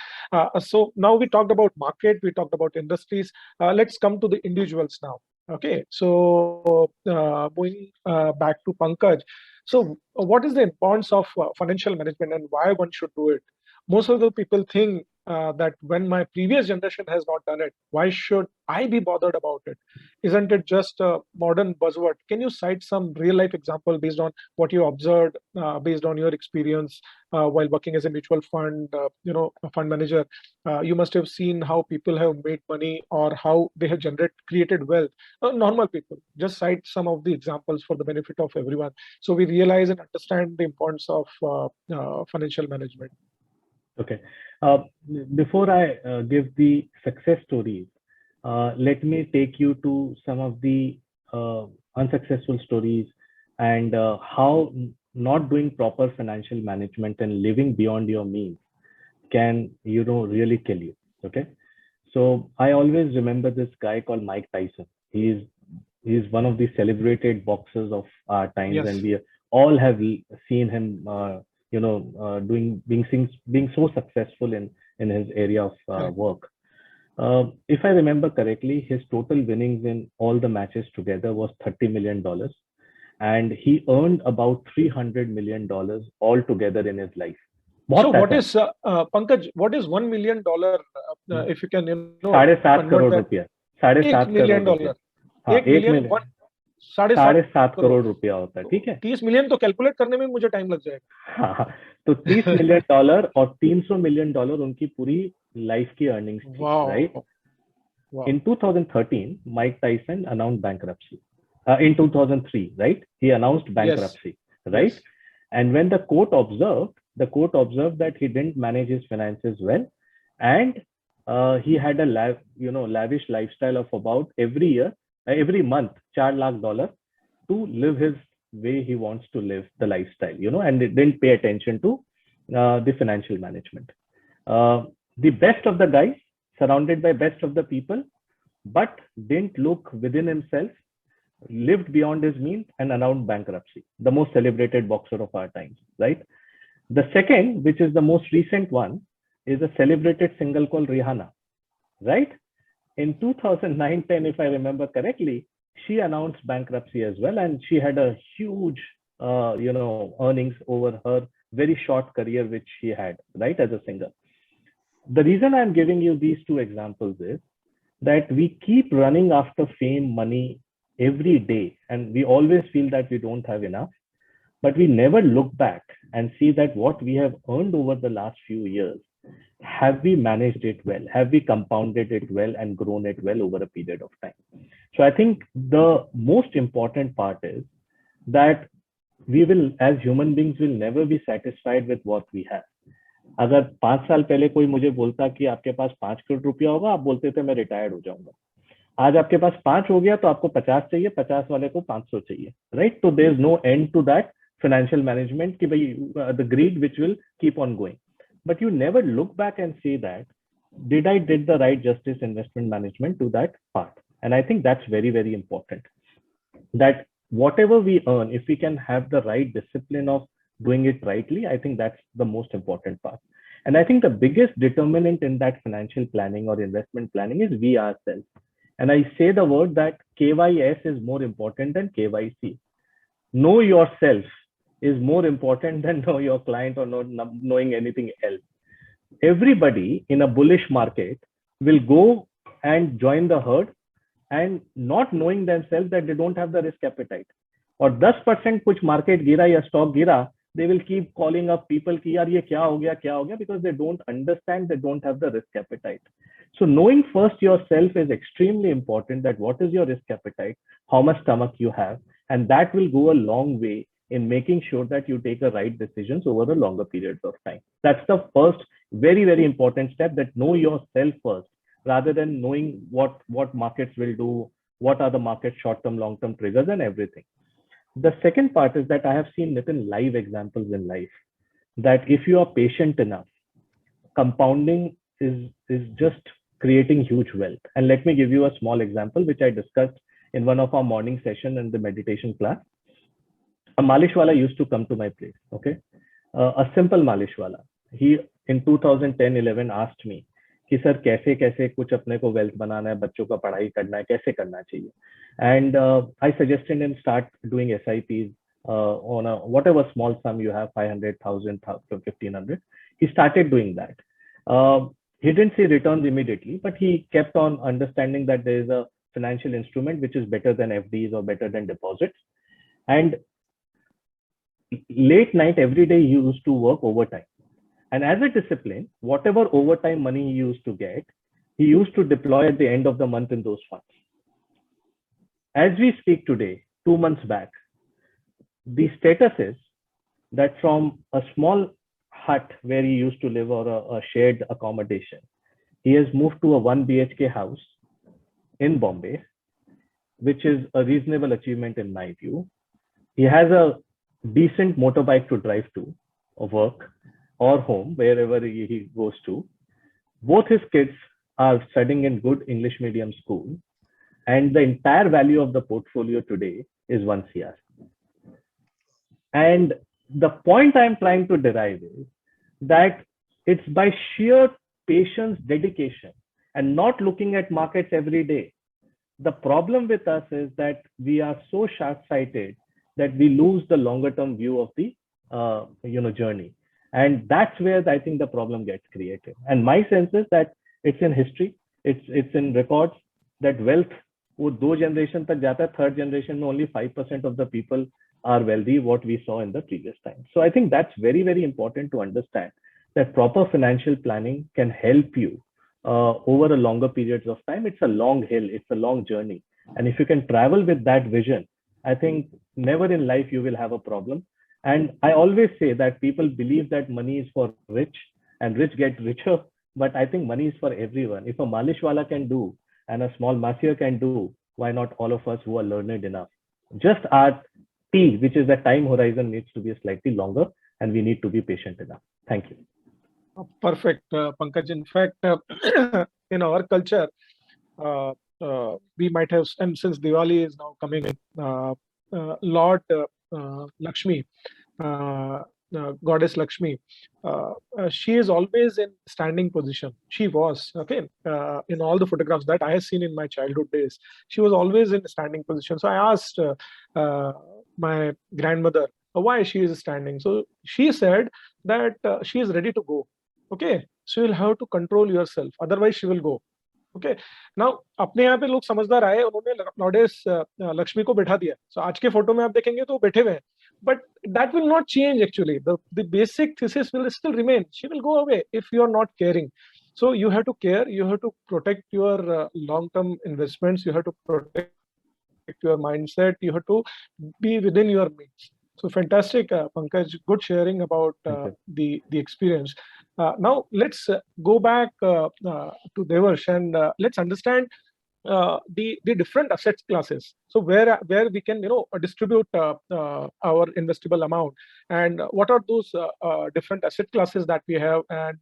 S3: So now we talked about market, we talked about industries. Let's come to the individuals now. Okay, so going back to Pankaj. So what is the importance of financial management and why one should do it? Most of the people think that when my previous generation has not done it, why should I be bothered about it? Isn't it just a modern buzzword? Can you cite some real life example based on what you observed, based on your experience while working as a mutual fund, a fund manager? You must have seen how people have made money or how they have created wealth. Normal people, just cite some of the examples for the benefit of everyone, so we realize and understand the importance of financial management.
S2: Okay. Before I give the success stories, let me take you to some of the unsuccessful stories and how not doing proper financial management and living beyond your means can, really kill you. Okay. So I always remember this guy called Mike Tyson. He's one of the celebrated boxers of our times, yes. And we all have seen him being so successful in his area of work. If I remember correctly, his total winnings in all the matches together was $30 million. And he earned about $300 million altogether in his life.
S3: So what is Pankaj? What is $1 million? If you can,
S2: 7.5 crore रुपया, 7.5
S3: $1
S2: crore
S3: million,
S2: हाँ,
S3: 1 million,
S2: 7.5 crore रुपया होता है, ठीक है।
S3: 30 million तो calculate करने में मुझे टाइम लग जाएगा।
S2: हाँ, तो $30 मिलियन और $300 मिलियन उनकी पूरी लाइफ की अर्निंग्स थी, right? In 2013, Mike Tyson announced bankruptcy. In 2003, right? He announced bankruptcy, right? Yes. And when the court observed that he didn't manage his finances well, and he had a lavish lifestyle of about every month, $4 lakh to live his way he wants to live the lifestyle, and it didn't pay attention to the financial management. The best of the guys, surrounded by best of the people, but didn't look within himself, lived beyond his means and announced bankruptcy, the most celebrated boxer of our times, right? The second, which is the most recent one, is a celebrated single called Rihanna, right? In 2009-10, if I remember correctly, she announced bankruptcy as well, and she had a huge, earnings over her very short career which she had, right, as a singer. The reason I'm giving you these two examples is that we keep running after fame, money every day, and we always feel that we don't have enough, but we never look back and see that what we have earned over the last few years, have we managed it well? Have we compounded it well and grown it well over a period of time? So I think the most important part is that we will, as human beings, will never be satisfied with what we have. अगर 5 साल पहले कोई मुझे बोलता कि आपके पास 5 करोड़ रुपया होगा, आप बोलते थे मैं रिटायर्ड हो जाऊंगा. आज आपके पास 5 हो गया तो आपको 50 चाहिए, 50 वाले को 500 चाहिए, right? So there is no end to that financial management कि भाई the greed which will keep on going. But you never look back and say that did the right justice investment management to that part? And I think that's very, very important. That whatever we earn, if we can have the right discipline of doing it rightly, I think that's the most important part. And I think the biggest determinant in that financial planning or investment planning is we ourselves. And I say the word that KYS is more important than KYC. Know yourself is more important than know your client or not knowing anything else. Everybody in a bullish market will go and join the herd and not knowing themselves that they don't have the risk appetite. Or 10% कुछ market गिरा या stock गिरा, they will keep calling up people कि यार ये क्या हो गया, because they don't understand, they don't have the risk appetite. So knowing first yourself is extremely important, that what is your risk appetite, how much stomach you have, and that will go a long way in making sure that you take the right decisions over a longer periods of time. That's the first very, very important step, that know yourself first, rather than knowing what markets will do, what are the market short-term, long-term triggers and everything. The second part is that I have seen Nitin live examples in life that if you are patient enough, compounding is just creating huge wealth. And let me give you a small example, which I discussed in one of our morning session in the meditation class. A malishwala used to come to my place, okay? A simple malishwala. He in 2010-11 asked me कि sir कैसे कुछ अपने को wealth बनाना है, बच्चों का पढ़ाई करना है, कैसे करना चाहिए. And I suggested him start doing SIPs on a whatever small sum you have, 500,000, 1,500. He started doing that. He didn't see returns immediately, but he kept on understanding that there is a financial instrument which is better than FDs or better than deposits. And late night every day he used to work overtime. And as a discipline, whatever overtime money he used to get, he used to deploy at the end of the month in those funds. As we speak today, 2 months back, the status is that from a small hut where he used to live, or a shared accommodation, he has moved to a 1 BHK house in Bombay, which is a reasonable achievement in my view. He has a decent motorbike to drive to or work or home, wherever he goes to. Both his kids are studying in good English medium school, and the entire value of the portfolio today is 1 CR. And the point I'm trying to derive is that it's by sheer patience, dedication, and not looking at markets every day. The problem with us is that we are so short-sighted that we lose the longer-term view of the journey. And that's where I think the problem gets created. And my sense is that it's in history, it's in records, that wealth वो 2 generation तक जाता है, third generation में only 5% of the people are wealthy, what we saw in the previous time. So I think that's very, very important to understand, that proper financial planning can help you over a longer periods of time. It's a long hill, it's a long journey. And if you can travel with that vision, I think never in life you will have a problem. And I always say that people believe that money is for rich and rich get richer, but I think money is for everyone. If a malish wala can do and a small massier can do, why not all of us who are learned enough? Just our T, which is the time horizon, needs to be slightly longer, and we need to be patient enough. Thank you.
S3: Perfect, Pankaj. In fact, in our culture, we might have, and since Diwali is now coming in, Lord Lakshmi, Goddess Lakshmi, she is always in standing position. She was, okay, in all the photographs that I have seen in my childhood days, she was always in standing position. So I asked my grandmother why she is standing. So she said that she is ready to go. Okay, so you'll have to control yourself, otherwise she will go. Okay, now अपने यहाँ पे लोग समझदार आए, उन्होंने goddess Lakshmi को बैठा दिया. So आज के फोटो में आप देखेंगे तो बैठे हुए हैं. But that will not change actually. The basic thesis will still remain. She will go away if you are not caring. So you have to care. You have to protect your long-term investments. You have to protect your mindset. You have to be within your means. So fantastic, Pankaj. Good sharing about the experience. Now let's go back to Devarsh and let's understand the different asset classes. So where we can distribute our investable amount, and what are those different asset classes that we have, and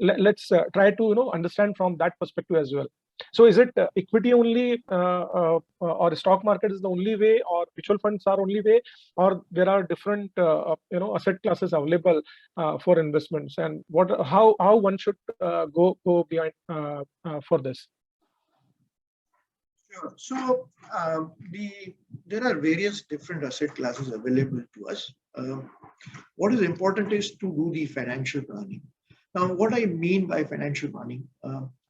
S3: let's try to understand from that perspective as well. So is it equity only, or stock market is the only way, or mutual funds are only way, or there are different asset classes available for investments, and how one should go behind for this?
S4: Sure. So there are various different asset classes available to us. What is important is to do the financial planning. Now, what I mean by financial planning,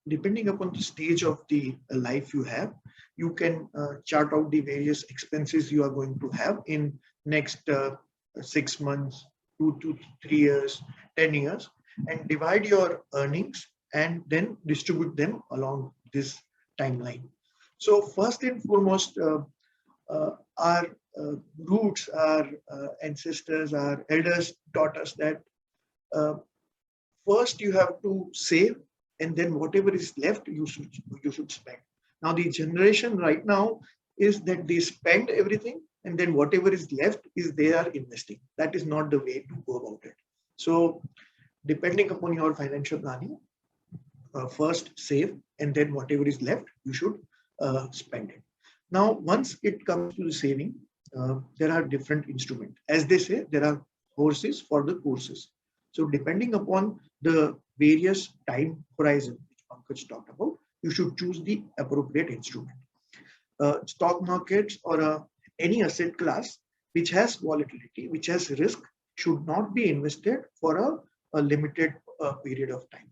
S4: depending upon the stage of the life you have, you can chart out the various expenses you are going to have in next 6 months, 2 to 3 years, 10 years, and divide your earnings and then distribute them along this timeline. So first and foremost, our roots, our ancestors, our elders taught us that first you have to save, and then whatever is left, you should spend. Now the generation right now is that they spend everything, and then whatever is left is they are investing. That is not the way to go about it. So depending upon your financial planning, first save, and then whatever is left, you should spend it. Now, once it comes to the saving, there are different instruments. As they say, there are horses for the courses. So depending upon the various time horizon which Pankaj talked about, you should choose the appropriate instrument. Stock markets or any asset class which has volatility, which has risk, should not be invested for a limited period of time.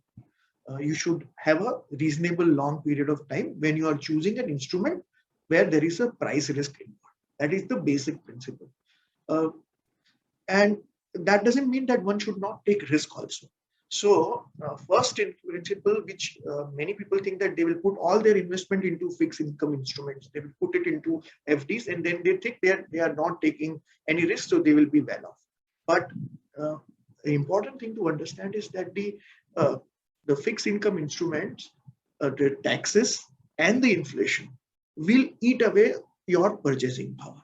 S4: You should have a reasonable long period of time when you are choosing an instrument where there is a price risk involved. That is the basic principle. And that doesn't mean that one should not take risk also. So first in principle, which many people think that they will put all their investment into fixed income instruments, they will put it into FDs, and then they think they are not taking any risk, so they will be well off. But the important thing to understand is that the fixed income instruments, the taxes and the inflation will eat away your purchasing power.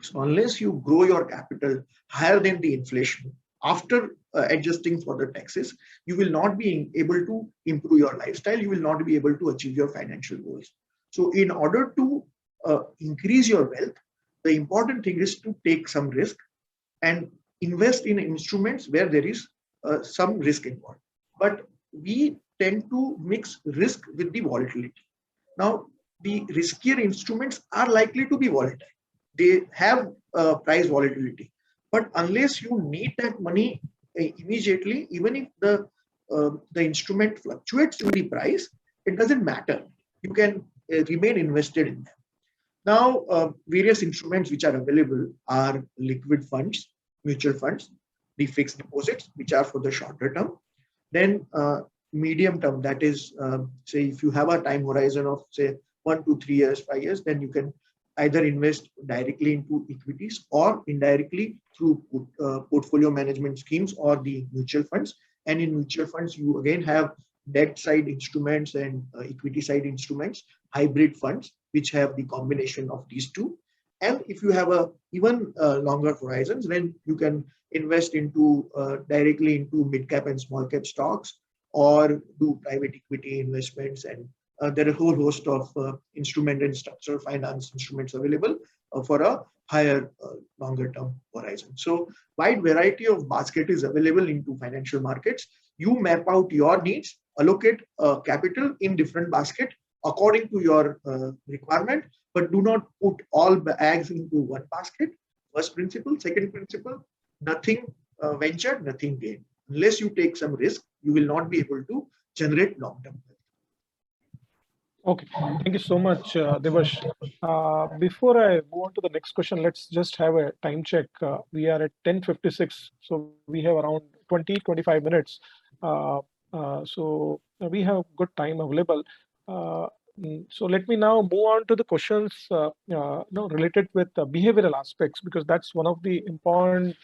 S4: So unless you grow your capital higher than the inflation, after adjusting for the taxes, you will not be able to improve your lifestyle. You will not be able to achieve your financial goals. So in order to increase your wealth, the important thing is to take some risk and invest in instruments where there is some risk involved. But we tend to mix risk with the volatility. Now, the riskier instruments are likely to be volatile. They have price volatility. But unless you need that money immediately, even if the instrument fluctuates in the price, it doesn't matter. You can remain invested in them. Now, various instruments which are available are liquid funds, mutual funds, the fixed deposits, which are for the shorter term. Then medium term, that is, say, if you have a time horizon of, say, 1 to 3 years, 5 years, then you can either invest directly into equities or indirectly through portfolio management schemes or the mutual funds. And in mutual funds, you again have debt side instruments and equity side instruments, hybrid funds, which have the combination of these two. And if you have a even longer horizons, then you can invest into directly into mid cap and small cap stocks, or do private equity investments. And there are a whole host of instrument and structural finance instruments available for a higher longer term horizon. So wide variety of basket is available into financial markets. You map out your needs, allocate capital in different basket according to your requirement, but do not put all the eggs into one basket. First principle. Second principle, nothing ventured, nothing gained. Unless you take some risk, you will not be able to generate long-term wealth.
S3: Okay, thank you so much, Devarsh. Before I move on to the next question, let's just have a time check. We are at 10:56, so we have around 20-25 minutes. So we have good time available. So let me now move on to the questions related with behavioral aspects, because that's one of the important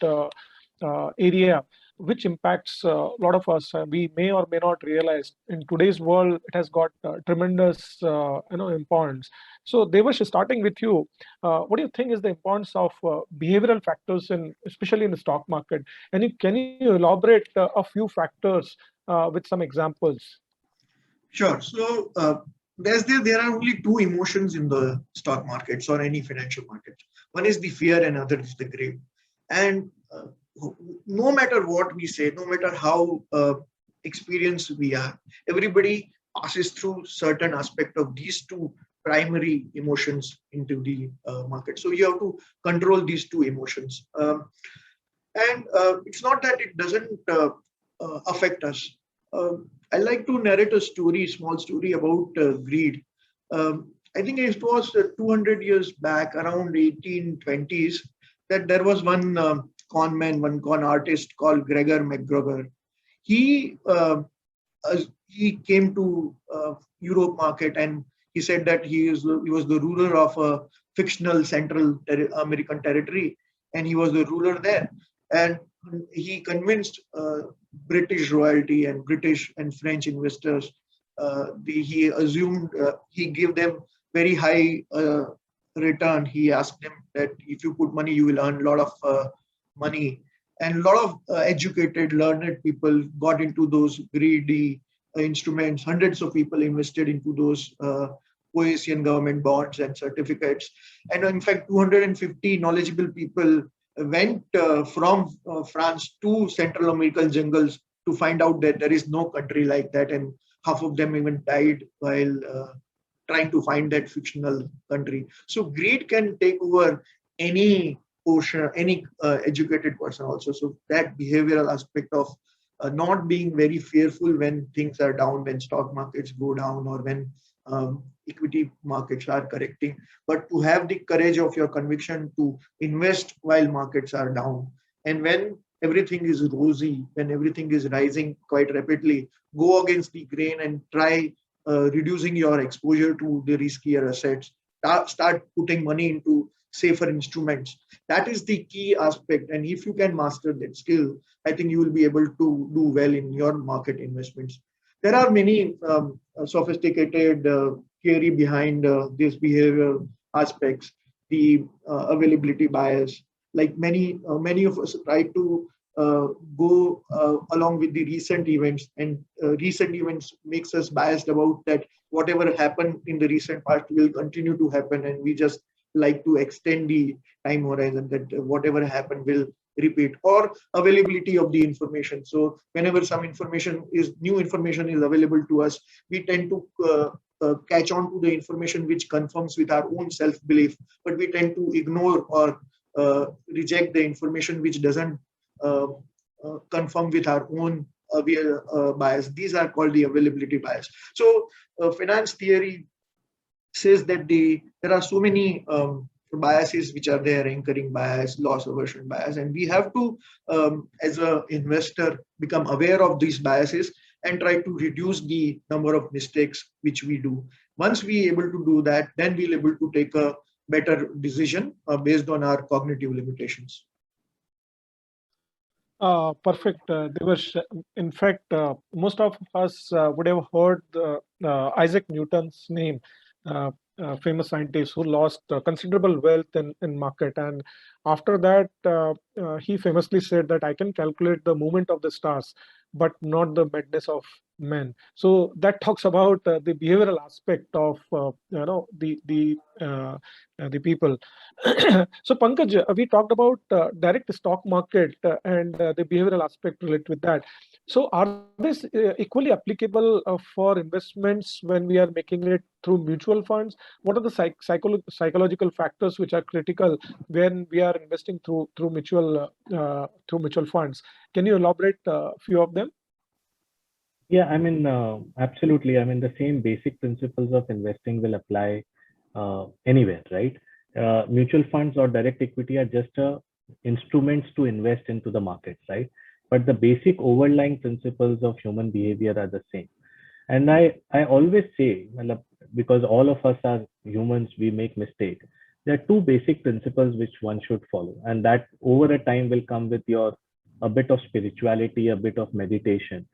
S3: area which impacts a lot of us. We may or may not realize in today's world it has got tremendous importance. So Devarsh, starting with you, what do you think is the importance of behavioral factors, especially in the stock market? And can you elaborate a few factors with some examples?
S4: Sure. So there are only two emotions in the stock markets or any financial market. One is the fear and other is the greed. And no matter what we say, no matter how experienced we are, everybody passes through certain aspect of these two primary emotions into the market. So you have to control these two emotions. And it's not that it doesn't affect us. I like to narrate a small story about greed. I think it was 200 years back, around 1820s, that there was one con man, one con artist called Gregor McGregor. He came to Europe market, and he said that he was the ruler of a fictional Central American territory, and he was the ruler there. And he convinced British royalty and British and French investors. He assumed he gave them very high return. He asked them that if you put money, you will earn a lot of money. And a lot of educated, learned people got into those greedy instruments. Hundreds of people invested into those Croatian government bonds and certificates. And in fact, 250 knowledgeable people went from France to Central American jungles to find out that there is no country like that. And half of them even died while trying to find that fictional country. So greed can take over any portion, any educated person also. So that behavioral aspect of not being very fearful when things are down, when stock markets go down, or when equity markets are correcting, but to have the courage of your conviction to invest while markets are down. And when everything is rosy, when everything is rising quite rapidly, go against the grain and try reducing your exposure to the riskier assets. Start putting money into safer instruments. That is the key aspect. And if you can master that skill, I think you will be able to do well in your market investments. There are many sophisticated theory behind these behavioral aspects. The availability bias, like many of us try to go along with the recent events, and recent events makes us biased about that whatever happened in the recent past will continue to happen, and we just like to extend the time horizon that whatever happened will repeat, or availability of the information. So whenever some new information is available to us, we tend to catch on to the information which confirms with our own self-belief, but we tend to ignore or reject the information which doesn't conform with our own bias. These are called the availability bias. So finance theory says that there are so many biases which are there: anchoring bias, loss aversion bias, and we have to, as an investor, become aware of these biases and try to reduce the number of mistakes which we do. Once we are able to do that, then we'll able to take a better decision based on our cognitive limitations.
S3: Perfect, Devarsh. In fact, most of us would have heard Isaac Newton's name, famous scientist who lost considerable wealth in market. And after that, he famously said that I can calculate the movement of the stars, but not the madness of men. So that talks about the behavioral aspect of the people. So Pankaj, we talked about direct stock market and the behavioral aspect related with that. So are these equally applicable for investments when we are making it through mutual funds? What are the psychological factors which are critical when we are investing through mutual funds? Can you elaborate a few of them?
S2: Yeah, I mean, absolutely. I mean, the same basic principles of investing will apply anywhere, right? Mutual funds or direct equity are just instruments to invest into the markets, right? But the basic overlying principles of human behavior are the same. And I always say, because all of us are humans, we make mistakes. There are two basic principles which one should follow, and that over a time will come with a bit of spirituality, a bit of meditation,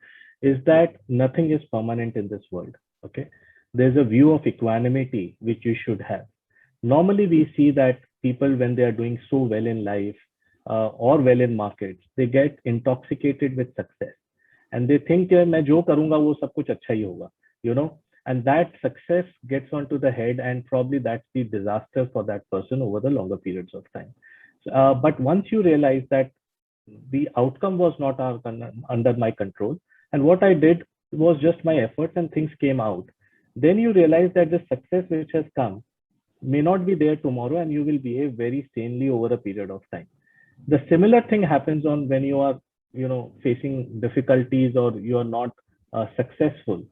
S2: is that nothing is permanent in this world. Okay, there's a view of equanimity which you should have. Normally, we see that people, when they are doing so well in life or well in markets, they get intoxicated with success, and they think मैं जो करूँगा वो सब कुछ अच्छा ही होगा, you know, and that success gets onto the head, and probably that's the disaster for that person over the longer periods of time. But once you realize that the outcome was not under my control, and what I did was just my efforts and things came out, then you realize that the success which has come may not be there tomorrow, and you will behave very sanely over a period of time. The similar thing happens on when you are, facing difficulties or you are not successful.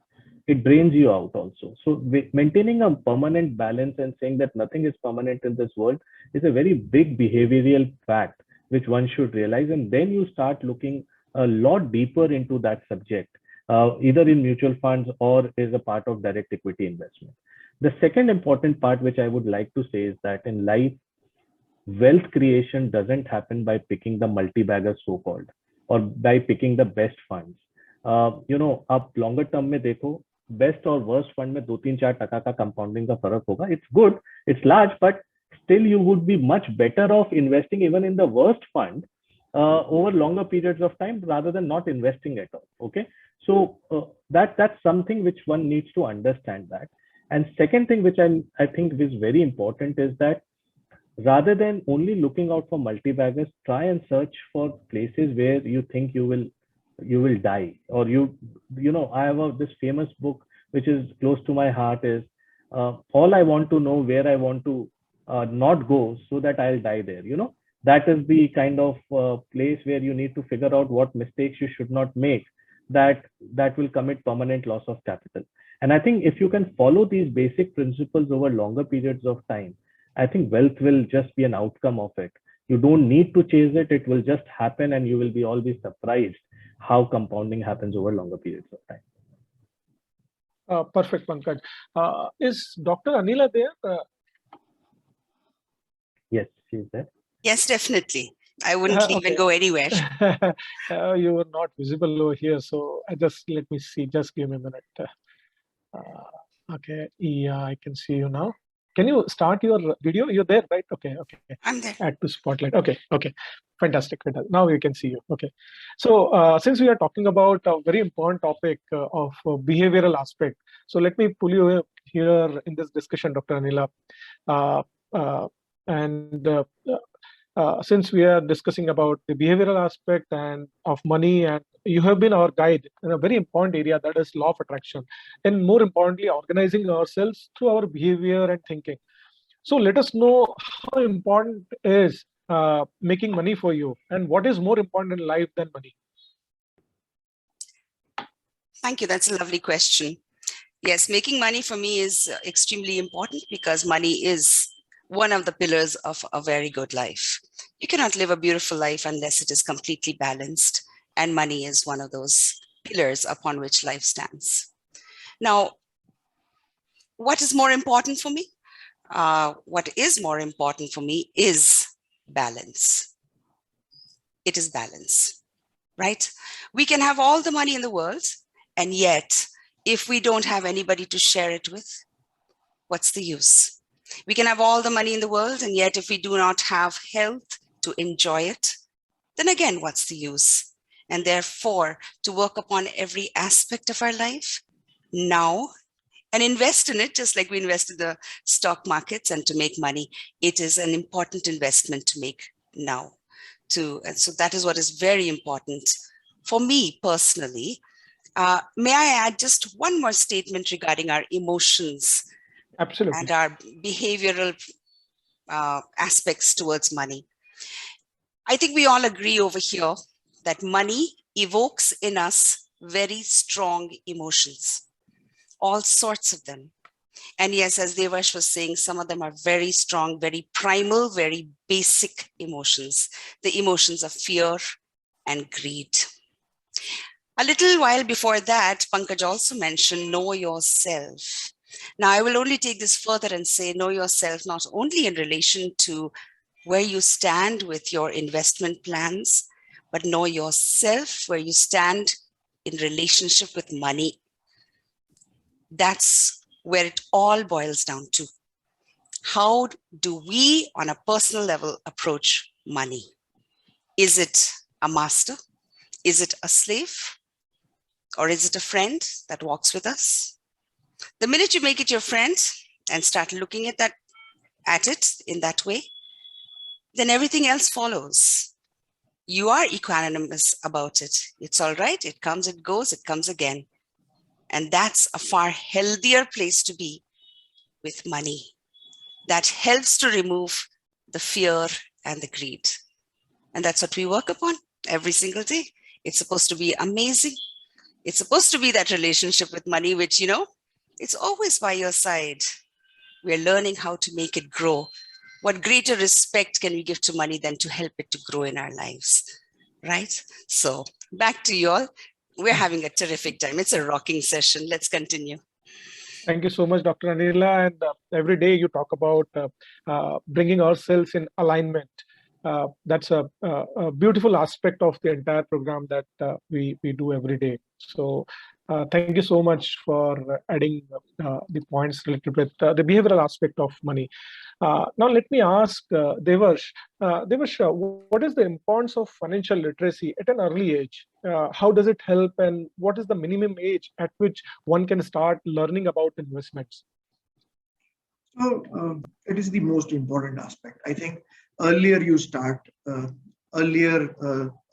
S2: It drains you out also. So maintaining a permanent balance and saying that nothing is permanent in this world is a very big behavioral fact which one should realize, and then you start looking a lot deeper into that subject, either in mutual funds or as a part of direct equity investment. The second important part which I would like to say is that in life, wealth creation doesn't happen by picking the multi-baggers so-called or by picking the best funds. आप longer term में देखो, best और worst fund में 2-3-4% का compounding का फर्क होगा. It's good, it's large, but still you would be much better off investing even in the worst fund over longer periods of time rather than not investing at all. Okay, so that's something which one needs to understand that. And second thing which I think is very important is that rather than only looking out for multi-baggers, try and search for places where you think you will die, or I have this famous book which is close to my heart is all I want to know where I want to not go so that I'll die there. That is the kind of place where you need to figure out what mistakes you should not make that will commit permanent loss of capital. And I think if you can follow these basic principles over longer periods of time, I think wealth will just be an outcome of it. You don't need to chase it. It will just happen, and you will be always surprised how compounding happens over longer periods of time.
S3: Perfect, Pankaj. Is Dr. Anila there?
S2: Yes, she's there.
S1: Yes, definitely. I wouldn't even go anywhere.
S3: You were not visible over here, so let me see. Just give me a minute. Okay, yeah, I can see you now. Can you start your video? You're there, right? Okay.
S1: I'm there.
S3: Add to spotlight. Okay. Fantastic. Now we can see you. Okay. So since we are talking about a very important topic of behavioral aspect, so let me pull you here in this discussion, Dr. Anila. Since we are discussing about the behavioral aspect and of money, and you have been our guide in a very important area, that is law of attraction, and more importantly, organizing ourselves through our behavior and thinking. So let us know how important is making money for you? And what is more important in life than money?
S1: Thank you. That's a lovely question. Yes, making money for me is extremely important because money is one of the pillars of a very good life. You cannot live a beautiful life unless it is completely balanced, and money is one of those pillars upon which life stands. Now, what is more important for me? What is more important for me is balance. It is balance, right? We can have all the money in the world, and yet, if we don't have anybody to share it with, what's the use? We can have all the money in the world, and yet if we do not have health to enjoy it, then again, what's the use? And therefore, to work upon every aspect of our life now and invest in it, just like we invest in the stock markets and to make money, it is an important investment to make now. And so that is what is very important for me personally. May I add just one more statement regarding our emotions?
S3: Absolutely.
S1: And our behavioral aspects towards money. I think we all agree over here that money evokes in us very strong emotions, all sorts of them. And yes, as Devarsh was saying, some of them are very strong, very primal, very basic emotions, the emotions of fear and greed. A little while before that, Pankaj also mentioned know yourself. Now, I will only take this further and say know yourself not only in relation to where you stand with your investment plans, but know yourself where you stand in relationship with money. That's where it all boils down to. How do we, on a personal level, approach money? Is it a master? Is it a slave? Or is it a friend that walks with us? The minute you make it your friend and start looking at it in that way, then everything else follows. You are equanimous about it. It's all right. It comes, it goes, it comes again. And that's a far healthier place to be with money. That helps to remove the fear and the greed. And that's what we work upon every single day. It's supposed to be amazing. It's supposed to be that relationship with money, which, it's always by your side. We're learning how to make it grow. What greater respect can we give to money than to help it to grow in our lives, right? So back to you all. We're having a terrific time. It's a rocking session. Let's continue.
S3: Thank you so much, Dr. Anila. And every day you talk about bringing ourselves in alignment. That's a beautiful aspect of the entire program that we do every day. So thank you so much for adding the points related with the behavioral aspect of money. Now let me ask Devarsh. Devarsh, what is the importance of financial literacy at an early age? How does it help, and what is the minimum age at which one can start learning about investments?
S4: So it is the most important aspect. I think earlier you start, earlier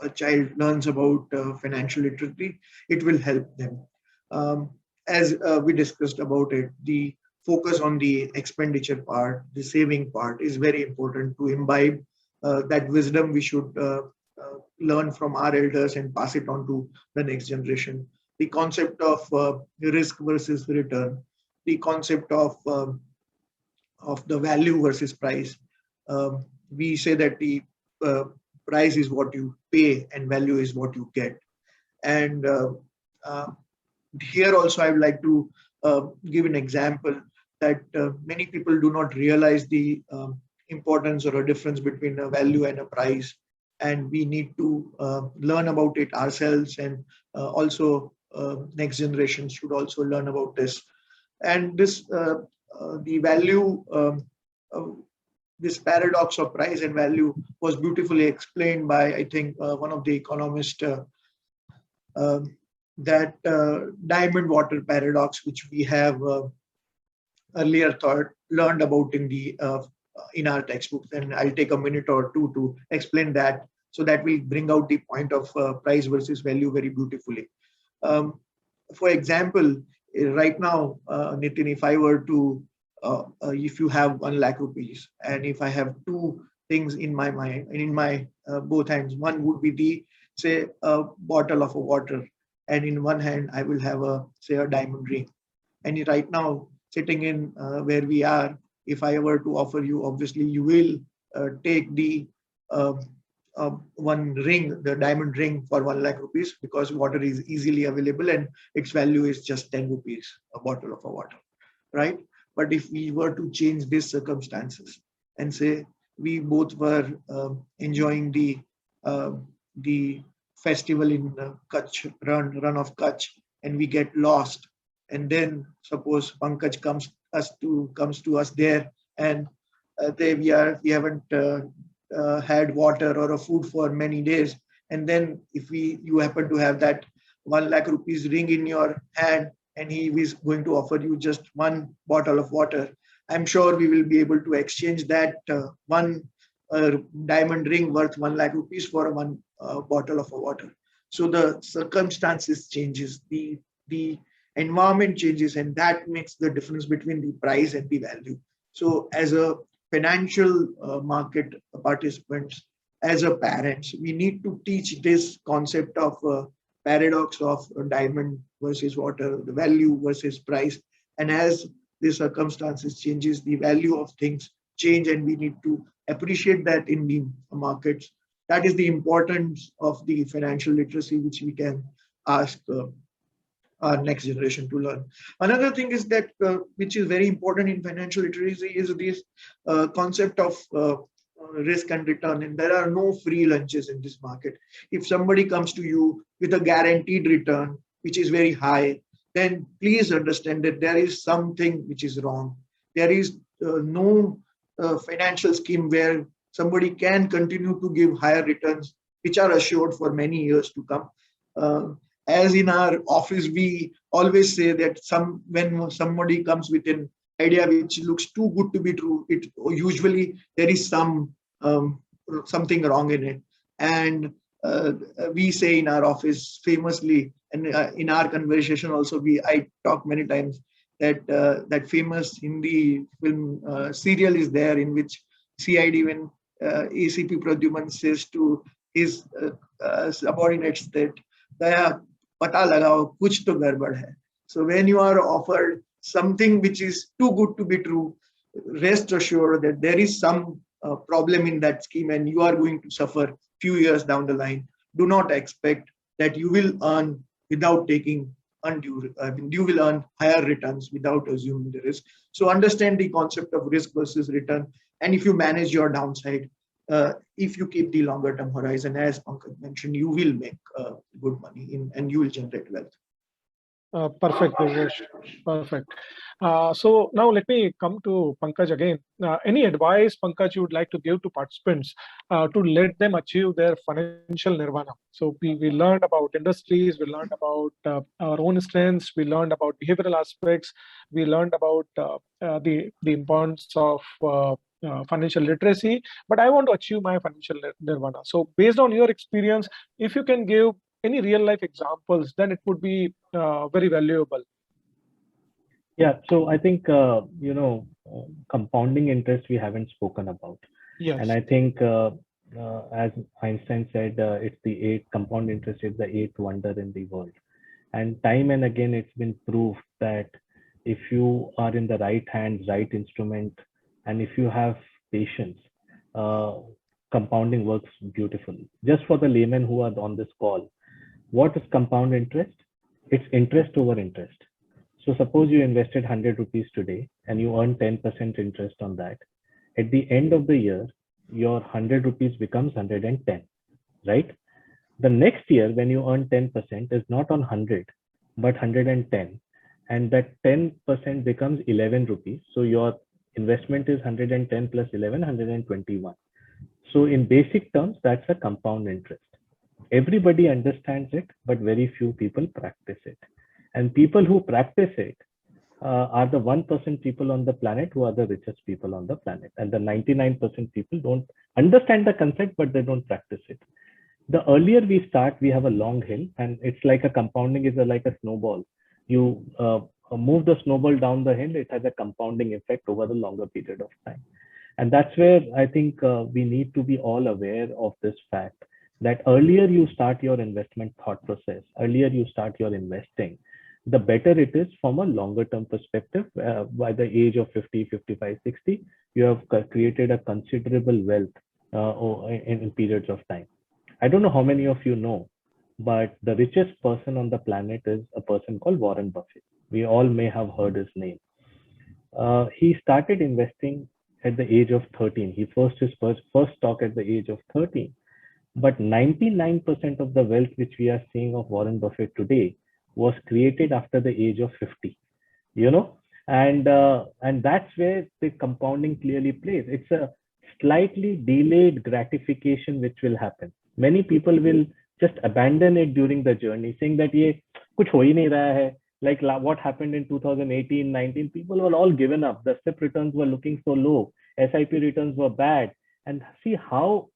S4: a child learns about financial literacy, it will help them. As we discussed about it, the focus on the expenditure part, the saving part is very important to imbibe that wisdom. We should learn from our elders and pass it on to the next generation. The concept of risk versus return, the concept of the value versus price. We say that the price is what you pay and value is what you get. And here also I would like to give an example that many people do not realize the importance or a difference between a value and a price. And we need to learn about it ourselves, and also next generation should also learn about this. And this the value, this paradox of price and value was beautifully explained by, I think, one of the economists, that diamond water paradox, which we have earlier learned about in our textbooks. And I'll take a minute or two to explain that, so that we bring out the point of price versus value very beautifully. For example, right now, Nitin, if I were to, if you have 1 lakh rupees, and if I have 2 things in my mind and in my both hands. One would be the, say, a bottle of water, and in one hand I will have a, say, a diamond ring. And right now, sitting in where we are, if I were to offer you, obviously you will take the uh, one ring, the diamond ring, for 1 lakh rupees, because water is easily available and its value is just 10 rupees a bottle of water, right? But if we were to change these circumstances and say we both were enjoying uh, the festival in Kutch, run of Kutch, and we get lost, and then suppose Pankaj comes to us there, and we haven't had water or a food for many days, and then if you happen to have that 1 lakh rupees ring in your hand, and he is going to offer you just one bottle of water, I'm sure we will be able to exchange that one diamond ring worth 1 lakh rupees for one bottle of water. So the circumstances changes, the environment changes, and that makes the difference between the price and the value. So as a financial market participants, as a parents, we need to teach this concept of paradox of diamond versus water, the value versus price. And as the circumstances changes, the value of things change, and we need to appreciate that in the markets. That is the importance of the financial literacy, which we can ask our next generation to learn. Another thing is that which is very important in financial literacy is this concept of risk and return, and there are no free lunches in this market. If somebody comes to you with a guaranteed return which is very high, then please understand that there is something which is wrong. There is no financial scheme where somebody can continue to give higher returns which are assured for many years to come. As in our office, we always say that when somebody comes with an idea which looks too good to be true, it usually there is something wrong in it. And we say in our office famously, and in our conversation also, I talk many times that that famous Hindi film serial is there, in which CID, when ACP Pradyuman says to his subordinates that "Daya, pata lagao, kuch to garbad hai." So when you are offered something which is too good to be true, rest assured that there is some problem in that scheme, and you are going to suffer few years down the line. Do not expect that you will earn without taking undue. You will earn higher returns without assuming the risk. So understand the concept of risk versus return, and if you manage your downside, if you keep the longer term horizon, as Pankaj mentioned, you will make good money and you will generate wealth.
S3: Perfect, Devarsh. Perfect. So now let me come to Pankaj again. Any advice, Pankaj, you would like to give to participants to let them achieve their financial nirvana? So we learned about industries, we learned about our own strengths, we learned about behavioral aspects, we learned about the importance of financial literacy. But I want to achieve my financial nirvana. So based on your experience, if you can give any real life examples, then it would be very valuable.
S2: Yeah, so I think compounding interest we haven't spoken about.
S3: Yes.
S2: And I think as Einstein said, it's the compound interest is the eighth wonder in the world. And time and again, it's been proved that if you are in the right hands, right instrument, and if you have patience, compounding works beautifully. Just for the laymen who are on this call, what is compound interest? It's interest over interest. So suppose you invested 100 rupees today and you earn 10% interest on that. At the end of the year, your 100 rupees becomes 110, right? The next year, when you earn 10%, is not on 100, but 110. And that 10% becomes 11 rupees. So your investment is 110 plus 11, 121. So in basic terms, that's a compound interest. Everybody understands it, but very few people practice it. And people who practice it are the 1% people on the planet who are the richest people on the planet. And the 99% people don't understand the concept, but they don't practice it. The earlier we start, we have a long hill, and it's like a compounding is like a snowball. You move the snowball down the hill, it has a compounding effect over a longer period of time. And that's where I think we need to be all aware of this fact that earlier you start your investment thought process, earlier you start your investing, the better it is from a longer term perspective. By the age of 50, 55, 60, you have created a considerable wealth in periods of time. I don't know how many of you know, but the richest person on the planet is a person called Warren Buffett. We all may have heard his name. He started investing at the age of 13. He first stock at the age of 13. But 99% of the wealth which we are seeing of Warren Buffett today was created after the age of 50. You know, and that's where the compounding clearly plays. It's a slightly delayed gratification which will happen. Many people will just abandon it during the journey, saying that ये कुछ हो ही नहीं रहा है. Like what happened in 2018, 19, people were all given up. The SIP returns were looking so low. SIP returns were bad. And see how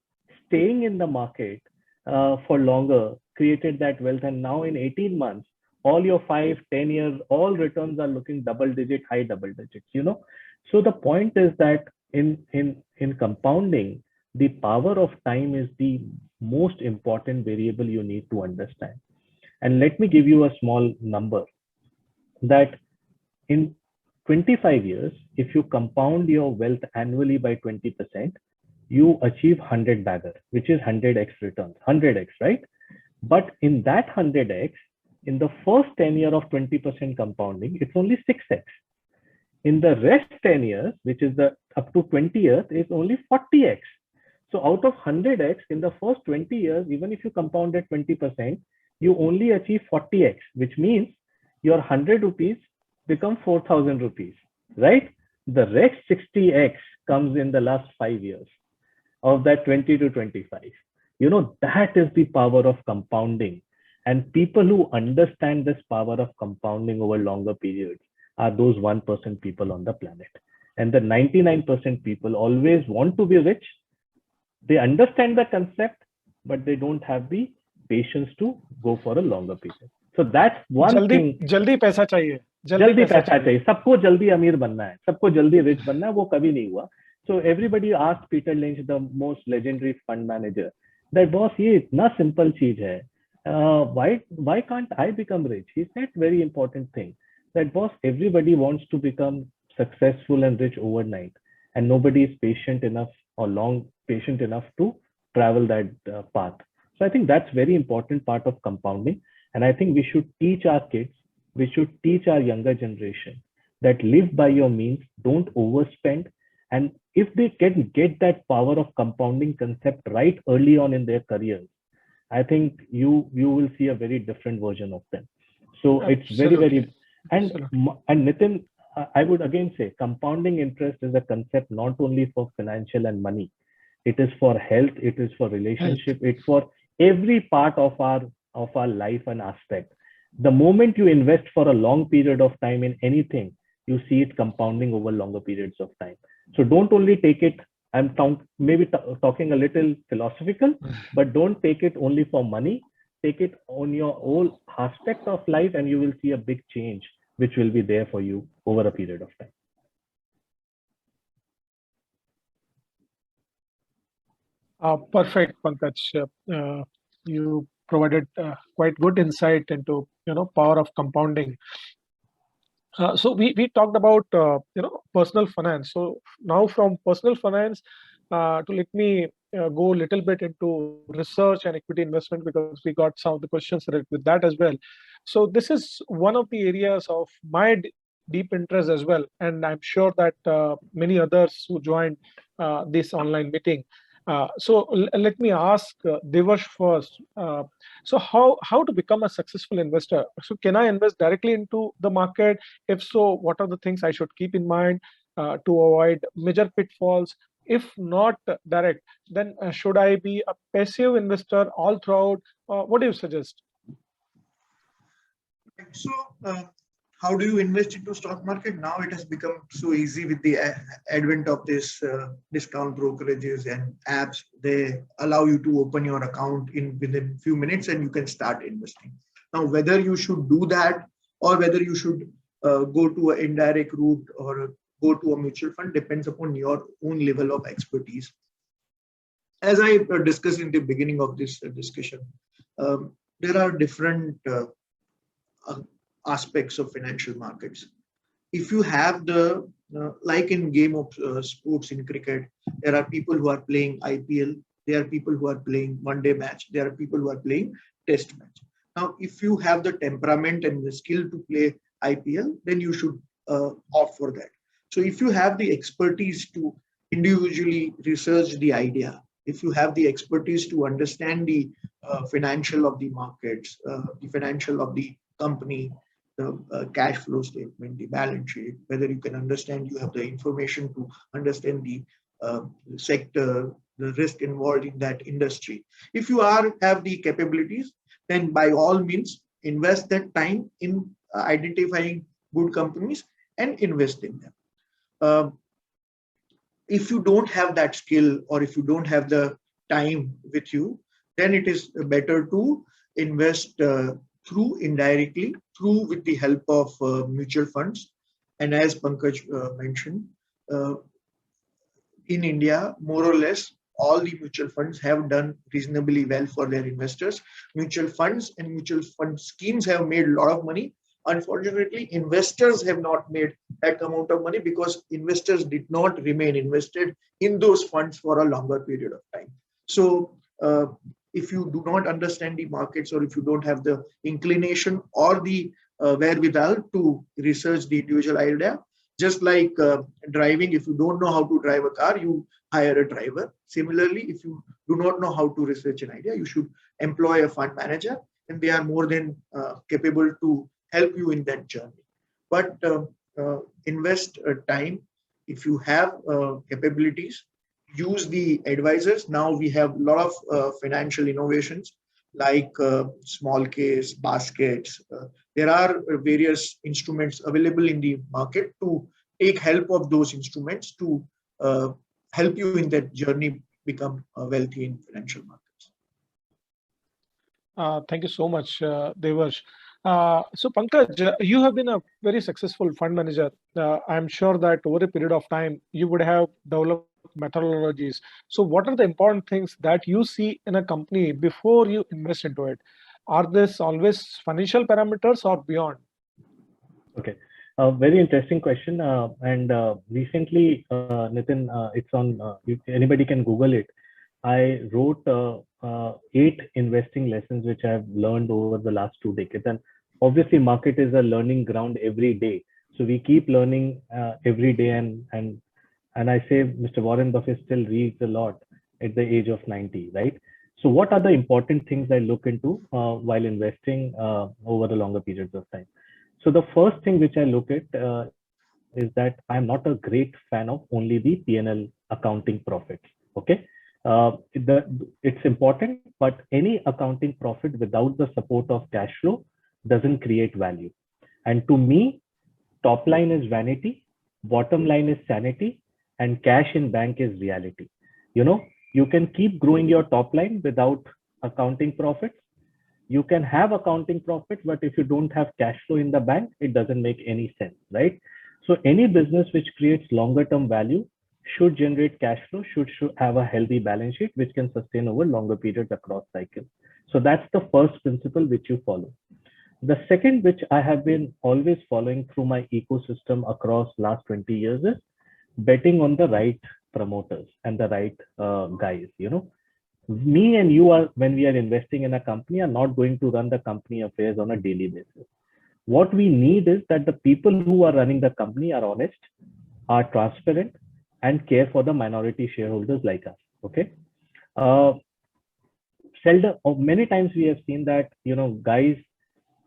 S2: staying in the market for longer created that wealth. And now in 18 months, all your 5, 10 years, all returns are looking double digit, high double digits, you know. So the point is that in compounding, the power of time is the most important variable you need to understand. And let me give you a small number that in 25 years, if you compound your wealth annually by 20%, you achieve 100 bagger, which is 100x returns, 100x, right? But in that 100x, in the first 10 year of 20% compounding, it's only 6x. In the rest 10 years, which is the up to 20 years, is only 40x. So out of 100x, in the first 20 years, even if you compound at 20%, you only achieve 40x, which means your 100 rupees become 4,000 rupees, right? The rest 60x comes in the last 5 years of that 20 to 25. You know, that is the power of compounding. And people who understand this power of compounding over longer periods are those 1% people on the planet. And the 99% people always want to be rich. They understand the concept, but they don't have the patience to go for a longer period. So that's one thing.
S3: जल्दी पैसा चाहिए.
S2: जल्दी पैसा चाहिए. सबको जल्दी अमीर बनना है. सबको जल्दी rich बनना है. वो कभी नहीं हुआ. So everybody asked Peter Lynch, the most legendary fund manager, that boss, ये इतना simple चीज है. Why can't I become rich? He said very important thing, that boss, everybody wants to become successful and rich overnight, and nobody is patient enough or patient enough to travel that path. So I think that's very important part of compounding. And I think we should teach our kids, we should teach our younger generation that live by your means, don't overspend. And if they can get that power of compounding concept right early on in their careers, I think you will see a very different version of them. So it's very, very, and Nitin, I would again say compounding interest is a concept not only for financial and money. It is for health, it is for relationship, it's for every part of our life and aspect. The moment you invest for a long period of time in anything, you see it compounding over longer periods of time. So don't only take it, I'm maybe talking a little philosophical, but don't take it only for money. Take it on your whole aspect of life, and you will see a big change which will be there for you over a period of time.
S3: Perfect, Pankaj. You provided quite good insight into power of compounding. So we talked about personal finance. So now from personal finance to let me go a little bit into research and equity investment, because we got some of the questions related with that as well. So this is one of the areas of my deep interest as well, and I'm sure that many others who joined this online meeting. So let me ask Devarsh first. So how to become a successful investor? So can I invest directly into the market? If so, what are the things I should keep in mind to avoid major pitfalls? If not direct, then should I be a passive investor all throughout? What do you suggest?
S4: So how do you invest into stock market? Now it has become so easy with the advent of this discount brokerages and apps. They allow you to open your account within a few minutes and you can start investing. Now, whether you should do that or whether you should go to an indirect route or go to a mutual fund depends upon your own level of expertise. As I discussed in the beginning of this discussion, there are different aspects of financial markets. If you have the, like in game of sports in cricket, there are people who are playing IPL, there are people who are playing one-day match, there are people who are playing test match. Now, if you have the temperament and the skill to play IPL, then you should opt for that. So if you have the expertise to individually research the idea, if you have the expertise to understand the financial of the markets, the financial of the company, the cash flow statement, the balance sheet, whether you can understand, you have the information to understand the sector, the risk involved in that industry. If you have the capabilities, then by all means, invest that time in identifying good companies and invest in them. If you don't have that skill, or if you don't have the time with you, then it is better to invest through indirectly, through with the help of mutual funds. And as Pankaj mentioned, in India, more or less, all the mutual funds have done reasonably well for their investors. Mutual funds and mutual fund schemes have made a lot of money. Unfortunately, investors have not made that amount of money because investors did not remain invested in those funds for a longer period of time. So if you do not understand the markets, or if you don't have the inclination or the wherewithal to research the individual idea, just like driving, if you don't know how to drive a car, you hire a driver. Similarly, if you do not know how to research an idea, you should employ a fund manager, and they are more than capable to help you in that journey. But invest time. If you have capabilities, use the advisors. Now we have a lot of financial innovations like small case, baskets. There are various instruments available in the market to take help of those instruments to help you in that journey become wealthy in financial markets.
S3: Thank you so much, Devarsh. So Pankaj, you have been a very successful fund manager. I'm sure that over a period of time, you would have developed methodologies. So what are the important things that you see in a company before you invest into it? Are this always financial parameters or beyond?
S2: Okay, very interesting question. And recently, Nitin, it's on, anybody can Google it. I wrote 8 investing lessons which I've learned over the last 2 decades. And obviously, market is a learning ground every day. So we keep learning every day. And I say Mr. Warren Buffett still reads a lot at the age of 90, right? So what are the important things I look into while investing over the longer periods of time? So the first thing which I look at is that I'm not a great fan of only the P&L accounting profits. Okay. It's important, but any accounting profit without the support of cash flow doesn't create value. And to me, top line is vanity, bottom line is sanity, and cash in bank is reality. You know, you can keep growing your top line without accounting profits. You can have accounting profits, but if you don't have cash flow in the bank, it doesn't make any sense, right? So any business which creates longer term value should generate cash flow, should have a healthy balance sheet, which can sustain over longer periods across cycles. So that's the first principle which you follow. The second, which I have been always following through my ecosystem across last 20 years, is betting on the right promoters and the right guys. You know, me and you are, when we are investing in a company, are not going to run the company affairs on a daily basis. What we need is that the people who are running the company are honest, are transparent, and care for the minority shareholders like us. Okay. Seldom, or many times we have seen that, you know, guys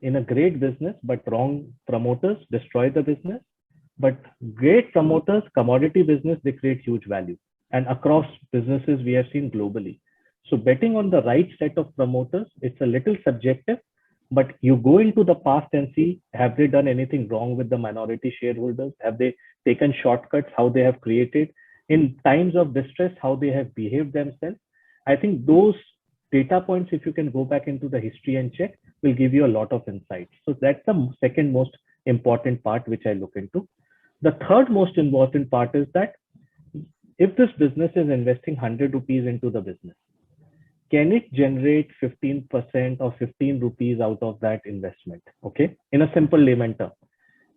S2: in a great business, but wrong promoters destroy the business. But great promoters, commodity business, they create huge value. And across businesses, we have seen globally. So betting on the right set of promoters, it's a little subjective, but you go into the past and see, have they done anything wrong with the minority shareholders? Have they taken shortcuts, how they have created in times of distress, how they have behaved themselves? I think those data points, if you can go back into the history and check, will give you a lot of insight. So that's the second most important part which I look into. The third most important part is that if this business is investing 100 rupees into the business, can it generate 15% or 15 rupees out of that investment? Okay, in a simple layman term,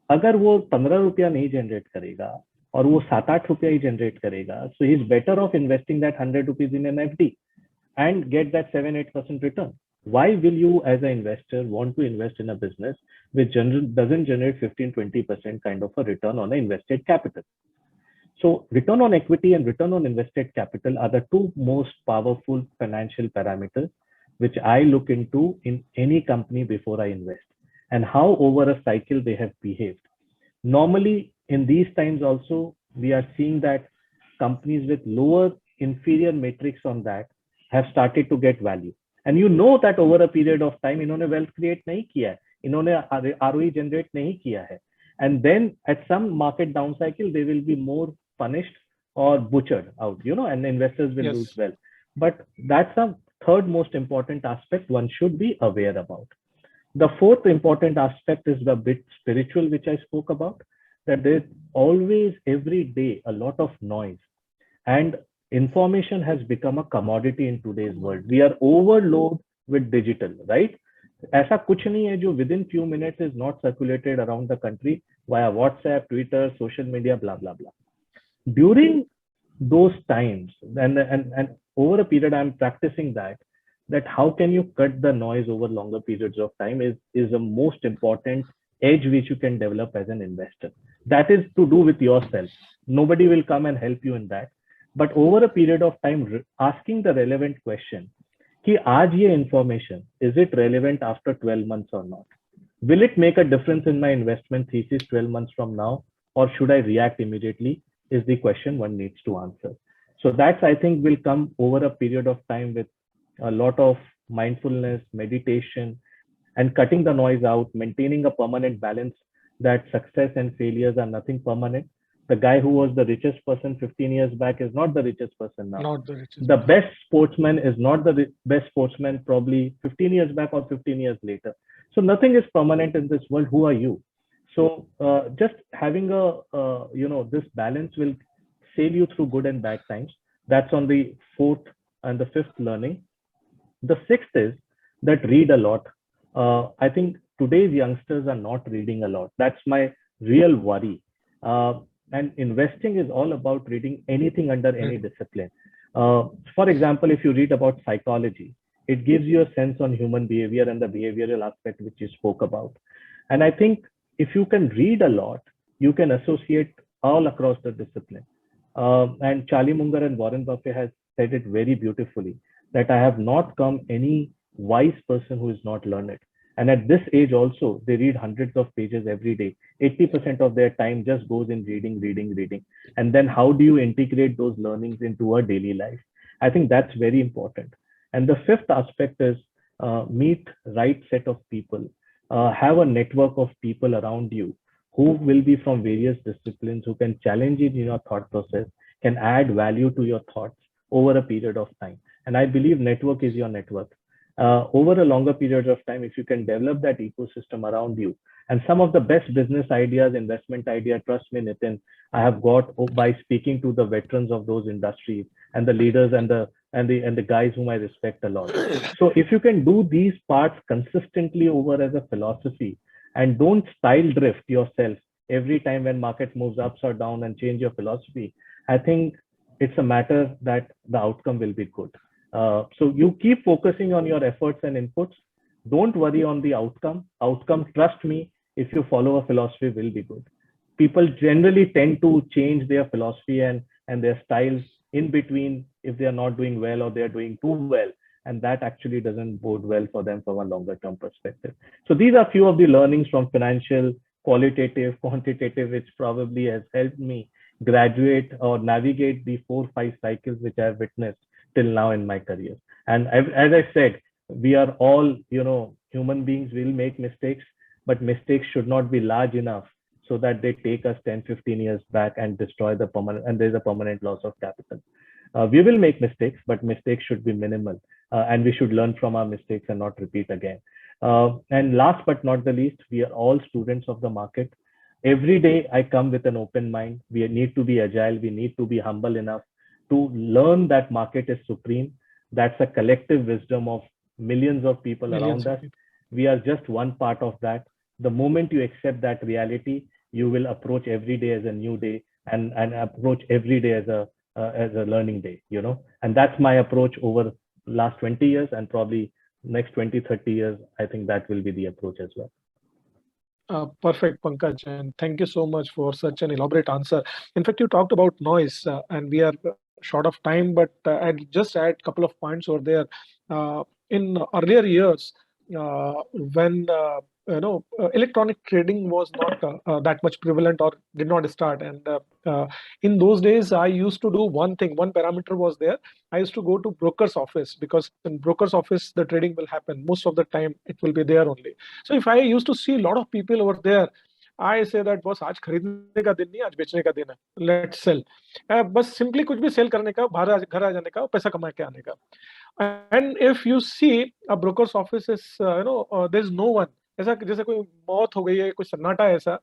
S2: अगर वो 15 रुपया नहीं generate करेगा और वो 7-8 रुपया ही generate करेगा, so he's better off investing that 100 rupees in an FD and get that 7-8% return. Why will you as an investor want to invest in a business which doesn't generate 15-20% kind of a return on an invested capital? So return on equity and return on invested capital are the two most powerful financial parameters which I look into in any company before I invest, and how over a cycle they have behaved. Normally, in these times also, we are seeing that companies with lower inferior metrics on that have started to get value. And you know that over a period of time, इन्होंने wealth create नहीं किया है, इन्होंने ROE generate नहीं किया है. And then at some market down cycle, they will be more punished or butchered out, and investors will lose well. But that's a third most important aspect one should be aware about. The fourth important aspect is the bit spiritual, which I spoke about, that there's always every day a lot of noise, and information has become a commodity in today's world. We are overloaded with digital, right? ऐसा कुछ नहीं है जो within few minutes is not circulated around the country via WhatsApp, Twitter, social media, blah, blah, blah. During those times, and over a period, I'm practicing that how can you cut the noise over longer periods of time is the most important edge which you can develop as an investor. That is to do with yourself. Nobody will come and help you in that. But over a period of time, asking the relevant question, कि आज ये information, is it relevant after 12 months or not? Will it make a difference in my investment thesis 12 months from now, or should I react immediately? Is the question one needs to answer. So that's, I think, will come over a period of time with a lot of mindfulness, meditation, and cutting the noise out, maintaining a permanent balance that success and failures are nothing permanent. The guy who was the richest person 15 years back is not the richest person now.
S3: Not the richest.
S2: The best sportsman is not the best sportsman probably 15 years back or 15 years later. So nothing is permanent in this world. Who are you? So just having this balance will sail you through good and bad times. That's on the fourth and the fifth learning. The sixth is that read a lot. I think today's youngsters are not reading a lot. That's my real worry. And investing is all about reading anything under any discipline. For example, if you read about psychology, it gives you a sense on human behavior and the behavioral aspect which you spoke about. And I think if you can read a lot, you can associate all across the discipline. And Charlie Munger and Warren Buffett has said it very beautifully, that I have not come any wise person who is not learned. And at this age also, they read hundreds of pages every day. 80% of their time just goes in reading. And then how do you integrate those learnings into a daily life? I think that's very important. And the fifth aspect is meet right set of people. Have a network of people around you who will be from various disciplines, who can challenge you in your thought process, can add value to your thoughts over a period of time. And I believe network is your network. Over a longer period of time, if you can develop that ecosystem around you, and some of the best business ideas, investment idea, trust me, Nitin, I have got by speaking to the veterans of those industries and the leaders and the guys whom I respect a lot. So if you can do these parts consistently over as a philosophy, and don't style drift yourself every time when market moves ups or down and change your philosophy, I think it's a matter that the outcome will be good. So you keep focusing on your efforts and inputs. Don't worry on the outcome. Trust me, if you follow a philosophy, will be good. People generally tend to change their philosophy and their styles in between if they are not doing well or they are doing too well. And that actually doesn't bode well for them from a longer term perspective. So these are few of the learnings from financial, qualitative, quantitative, which probably has helped me graduate or navigate the 4-5 cycles which I have witnessed till now in my career. And as I said, we are all, human beings will make mistakes, but mistakes should not be large enough so that they take us 10-15 years back and destroy the permanent, and there's a permanent loss of capital. We will make mistakes, but mistakes should be minimal, and we should learn from our mistakes and not repeat again. And last but not the least, we are all students of the market. Every day I come with an open mind. We need to be agile. We need to be humble enough to learn that market is supreme. That's a collective wisdom of millions of people
S3: Millions
S2: around
S3: of
S2: us.
S3: people.
S2: We are just one part of that. The moment you accept that reality, you will approach every day as a new day, and approach every day as a learning day, and that's my approach over last 20 years, and probably next 20-30 years. I think that will be the approach as well.
S3: Perfect, Pankaj, and thank you so much for such an elaborate answer. In fact, you talked about noise, and we are short of time, but I'll just add a couple of points over there. In earlier years, when electronic trading was not that much prevalent or did not start, and in those days, I used to do one thing. One parameter was there. I used to go to broker's office, because in broker's office the trading will happen most of the time. It will be there only. So if I used to see a lot of people over there, I say that boss, आज खरीदने का दिन नहीं, आज बेचने का दिन है. Let's sell. बस simply कुछ भी sell करने का, बाहर घर आ जाने का, पैसा कमा के आने का. And if you see a broker's office is there is no one. ऐसा जैसे कोई मौत हो गई है, कोई सन्नाटा है ऐसा.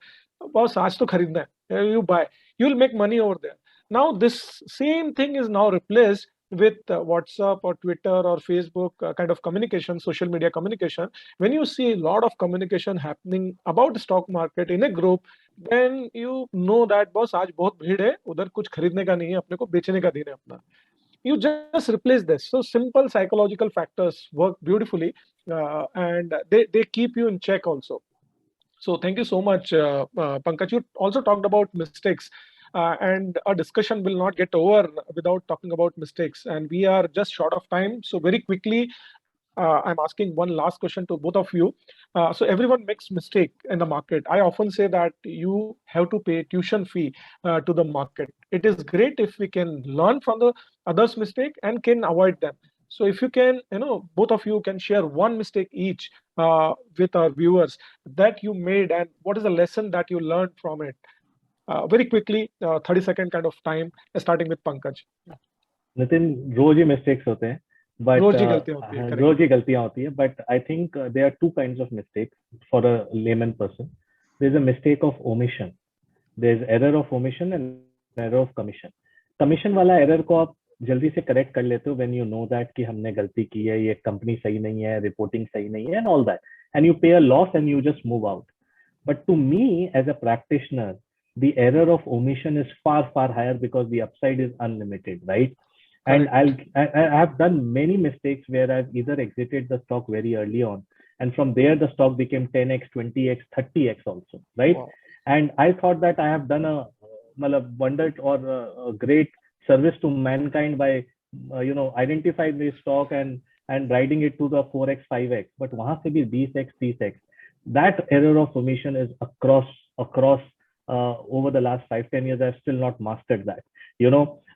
S3: बस आज तो खरीदना है. You buy. You will make money over there. Now this same thing is now replaced with WhatsApp or Twitter or Facebook kind of communication, social media communication. When you see a lot of communication happening about the stock market in a group, then you know that boss, आज बहुत भीड़ है, उधर कुछ खरीदने का नहीं है, अपने को बेचने का दिन है अपना. You just replace this. So simple psychological factors work beautifully, and they keep you in check also. So thank you so much, Pankaj. You also talked about mistakes, and our discussion will not get over without talking about mistakes. And we are just short of time. So very quickly, I'm asking one last question to both of you. So everyone makes mistake in the market. I often say that you have to pay tuition fee to the market. It is great if we can learn from the others' mistake and can avoid them. So if you can, both of you can share one mistake each with our viewers that you made, and what is the lesson that you learned from it. Very quickly, 30-second kind of time, starting with Pankaj.
S2: Nitin, रोज ही mistakes होते हैं, but
S3: रोज ही गलतियां होती है, correct.
S2: रोज ही गलतियां होती है, but I think there are two kinds of mistakes for a layman person. There is a mistake of omission. There is error of omission and error of commission. Commission वाला error को आप जल्दी से correct कर लेते हो when you know that कि हमने गलती की है, ये कंपनी सही नहीं है, रिपोर्टिंग सही नहीं है, and all that, and you pay a loss and you just move out. But to me as a practitioner, the error of omission is far higher, because the upside is unlimited, right? And I have done many mistakes where I've either exited the stock very early on, and from there the stock became 10x, 20x, 30x also, right? Wow. And I thought that I have done a wonder or a great service to mankind by identifying the stock and riding it to the 4x, 5x. But वहाँ से भी 20x, 30x. That error of omission is across over the last 5-10 years. I've still not mastered that,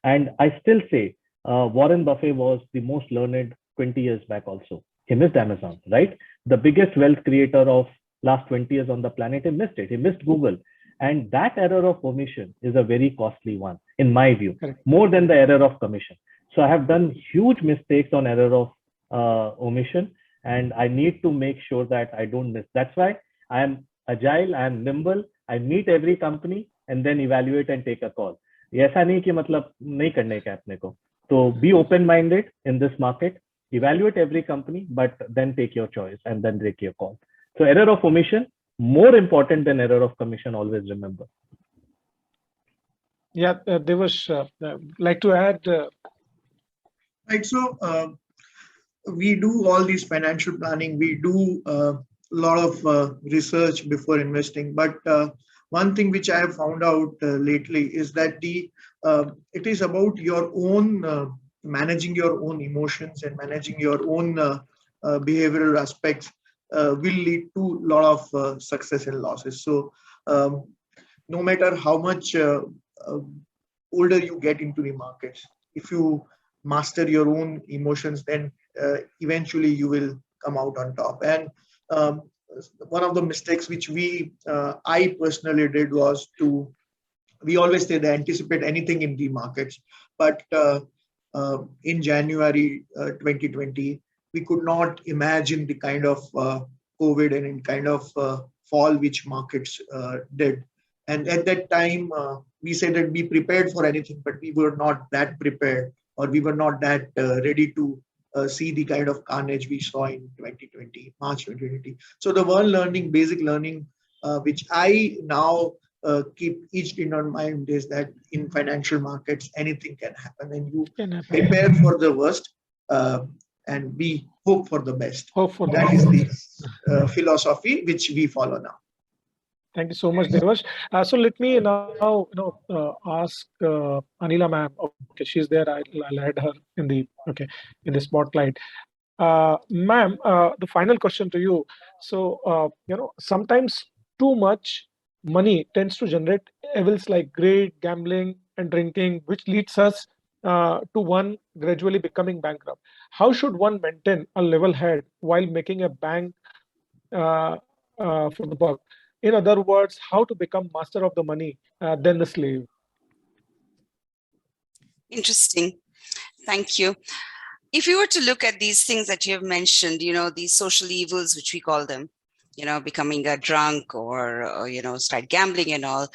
S2: and I still say Warren Buffett was the most learned 20 years back also. He missed Amazon, right? The biggest wealth creator of last 20 years on the planet, he missed it. He missed Google. And that error of omission is a very costly one, in my view, more than the error of commission. So I have done huge mistakes on error of omission, and I need to make sure that I don't miss. That's why I am agile, I am nimble, I meet every company and then evaluate and take a call. ऐसा नहीं कि मतलब नहीं करने का अपने को. So be open-minded in this market, evaluate every company, but then take your choice and then take your call. So error of omission, more important than error of commission, always remember.
S3: Yeah, Devarsh, like to add?
S4: Right, so we do all this financial planning, we do a lot of research before investing, but one thing which I have found out lately is that it is about your own managing your own emotions and managing your own behavioral aspects will lead to a lot of success and losses. So no matter how much older you get into the markets, if you master your own emotions, then eventually you will come out on top. And one of the mistakes which I personally did was we always say that anticipate anything in the markets, but in January 2020, we could not imagine the kind of COVID and in kind of fall which markets did. And at that time, we said that be prepared for anything, but we were not that prepared, or we were not that ready to see the kind of carnage we saw in 2020, March 2020. So the one learning, basic learning, which I now keep each in our mind is that in financial markets, anything can happen, and you prepare for the worst and we hope for the best. That is the philosophy which we follow now.
S3: Thank you so much, Devarsh. So let me now, ask Anila ma'am. Okay, she's there. I'll add her in the spotlight. Ma'am, the final question to you. So, sometimes too much money tends to generate evils like greed, gambling, and drinking, which leads us to one gradually becoming bankrupt. How should one maintain a level head while making a bank for the buck? In other words, how to become master of the money than the slave?
S1: Interesting. Thank you. If you were to look at these things that you have mentioned, these social evils, which we call them, becoming a drunk or start gambling and all,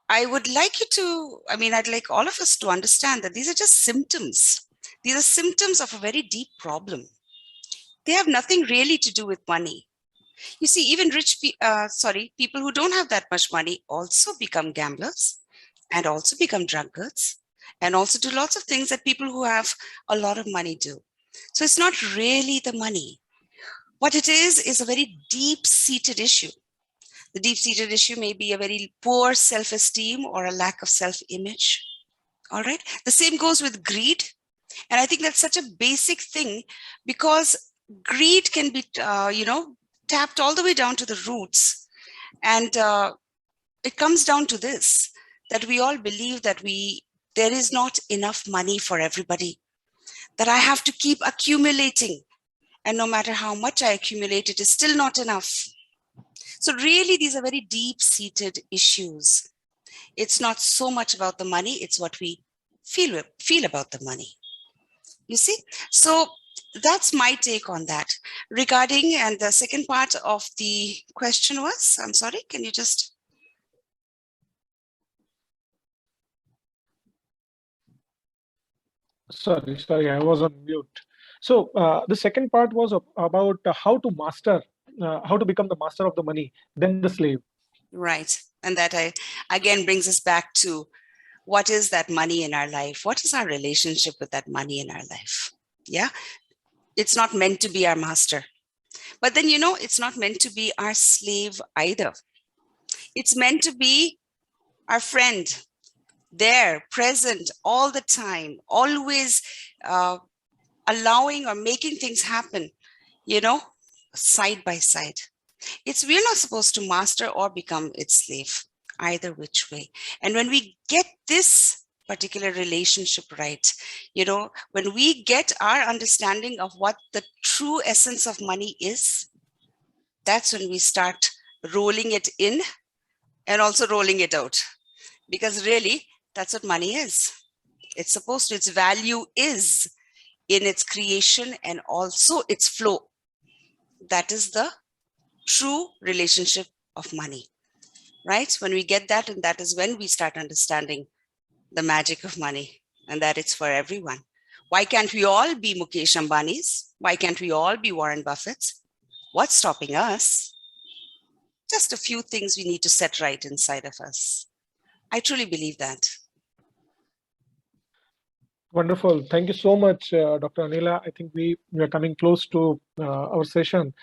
S1: I'd like all of us to understand that these are just symptoms. These are symptoms of a very deep problem. They have nothing really to do with money. You see, even people who don't have that much money also become gamblers and also become drunkards and also do lots of things that people who have a lot of money do. So it's not really the money. What it is a very deep-seated issue. The deep-seated issue may be a very poor self-esteem or a lack of self-image. All right. The same goes with greed. And I think that's such a basic thing because greed can be, tapped all the way down to the roots. And it comes down to this, that we all believe that there is not enough money for everybody, that I have to keep accumulating. And no matter how much I accumulate, it is still not enough. So really, these are very deep-seated issues. It's not so much about the money, it's what we feel about the money. You see? So that's my take on that. Regarding, and the second part of the question was, I'm sorry, can you just...
S3: Sorry, I was on mute. So the second part was about how to become the master of the money, then the slave.
S1: Right. And that again brings us back to what is that money in our life? What is our relationship with that money in our life? Yeah. It's not meant to be our master. But then, it's not meant to be our slave either. It's meant to be our friend, there, present all the time, always allowing or making things happen, side by side. We're not supposed to master or become its slave, either which way. And when we get this particular relationship right, when we get our understanding of what the true essence of money is, that's when we start rolling it in and also rolling it out. Because really, that's what money is. Its value is in its creation and also its flow. That is the true relationship of money, right? When we get that, and that is when we start understanding the magic of money and that it's for everyone. Why can't we all be Mukesh Ambani's? Why can't we all be Warren Buffett's? What's stopping us? Just a few things we need to set right inside of us. I truly believe that.
S3: Wonderful. Thank you so much, Dr. Anila. I think we are coming close to our session.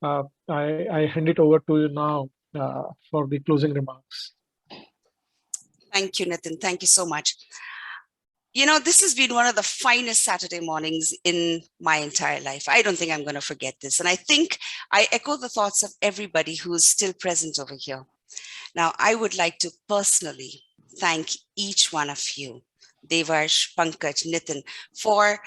S3: I hand it over to you now for the closing remarks.
S1: Thank you, Niteen. Thank you so much. This has been one of the finest Saturday mornings in my entire life. I don't think I'm going to forget this. And I think I echo the thoughts of everybody who is still present over here. Now, I would like to personally thank each one of you, Devarsh, Pankaj, Niteen, for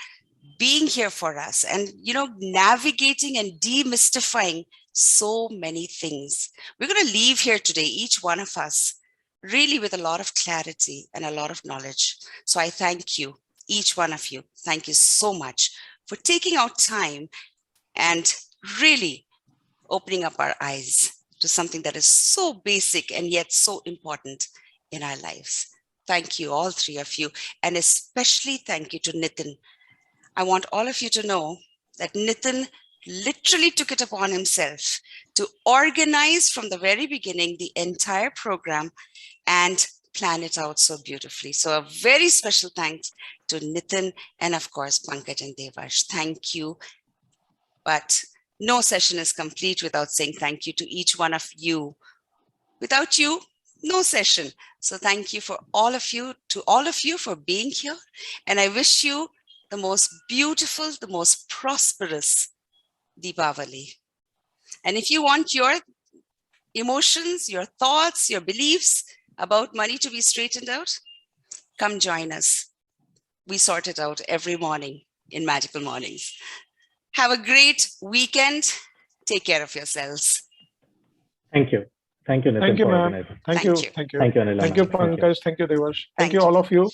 S1: being here for us and, navigating and demystifying so many things. We're going to leave here today, each one of us, really with a lot of clarity and a lot of knowledge. So I thank you, each one of you. Thank you so much for taking out time and really opening up our eyes to something that is so basic and yet so important in our lives. Thank you, all three of you, and especially thank you to Niteen. I want all of you to know that Niteen literally took it upon himself to organize from the very beginning the entire program and plan it out so beautifully. So a very special thanks to Niteen and of course, Pankaj and Devarsh. Thank you. But no session is complete without saying thank you to each one of you. Without you, no session. So thank you to all of you for being here. And I wish you the most beautiful, the most prosperous Deepavali. And if you want your emotions, your thoughts, your beliefs about money to be straightened out, come join us. We sort it out every morning in Magical Mornings. Have a great weekend. Take care of yourselves.
S2: Thank you. Thank you, Niteen.
S3: Thank you,
S2: for
S3: ma'am.
S2: organizing.
S3: Thank you. Thank you.
S2: Thank you, Anila.
S3: Thank you,
S2: ma'am. Thank you.
S3: Pankaj. Thank you, Devarsh. Thank
S1: Thank
S3: you, all of you.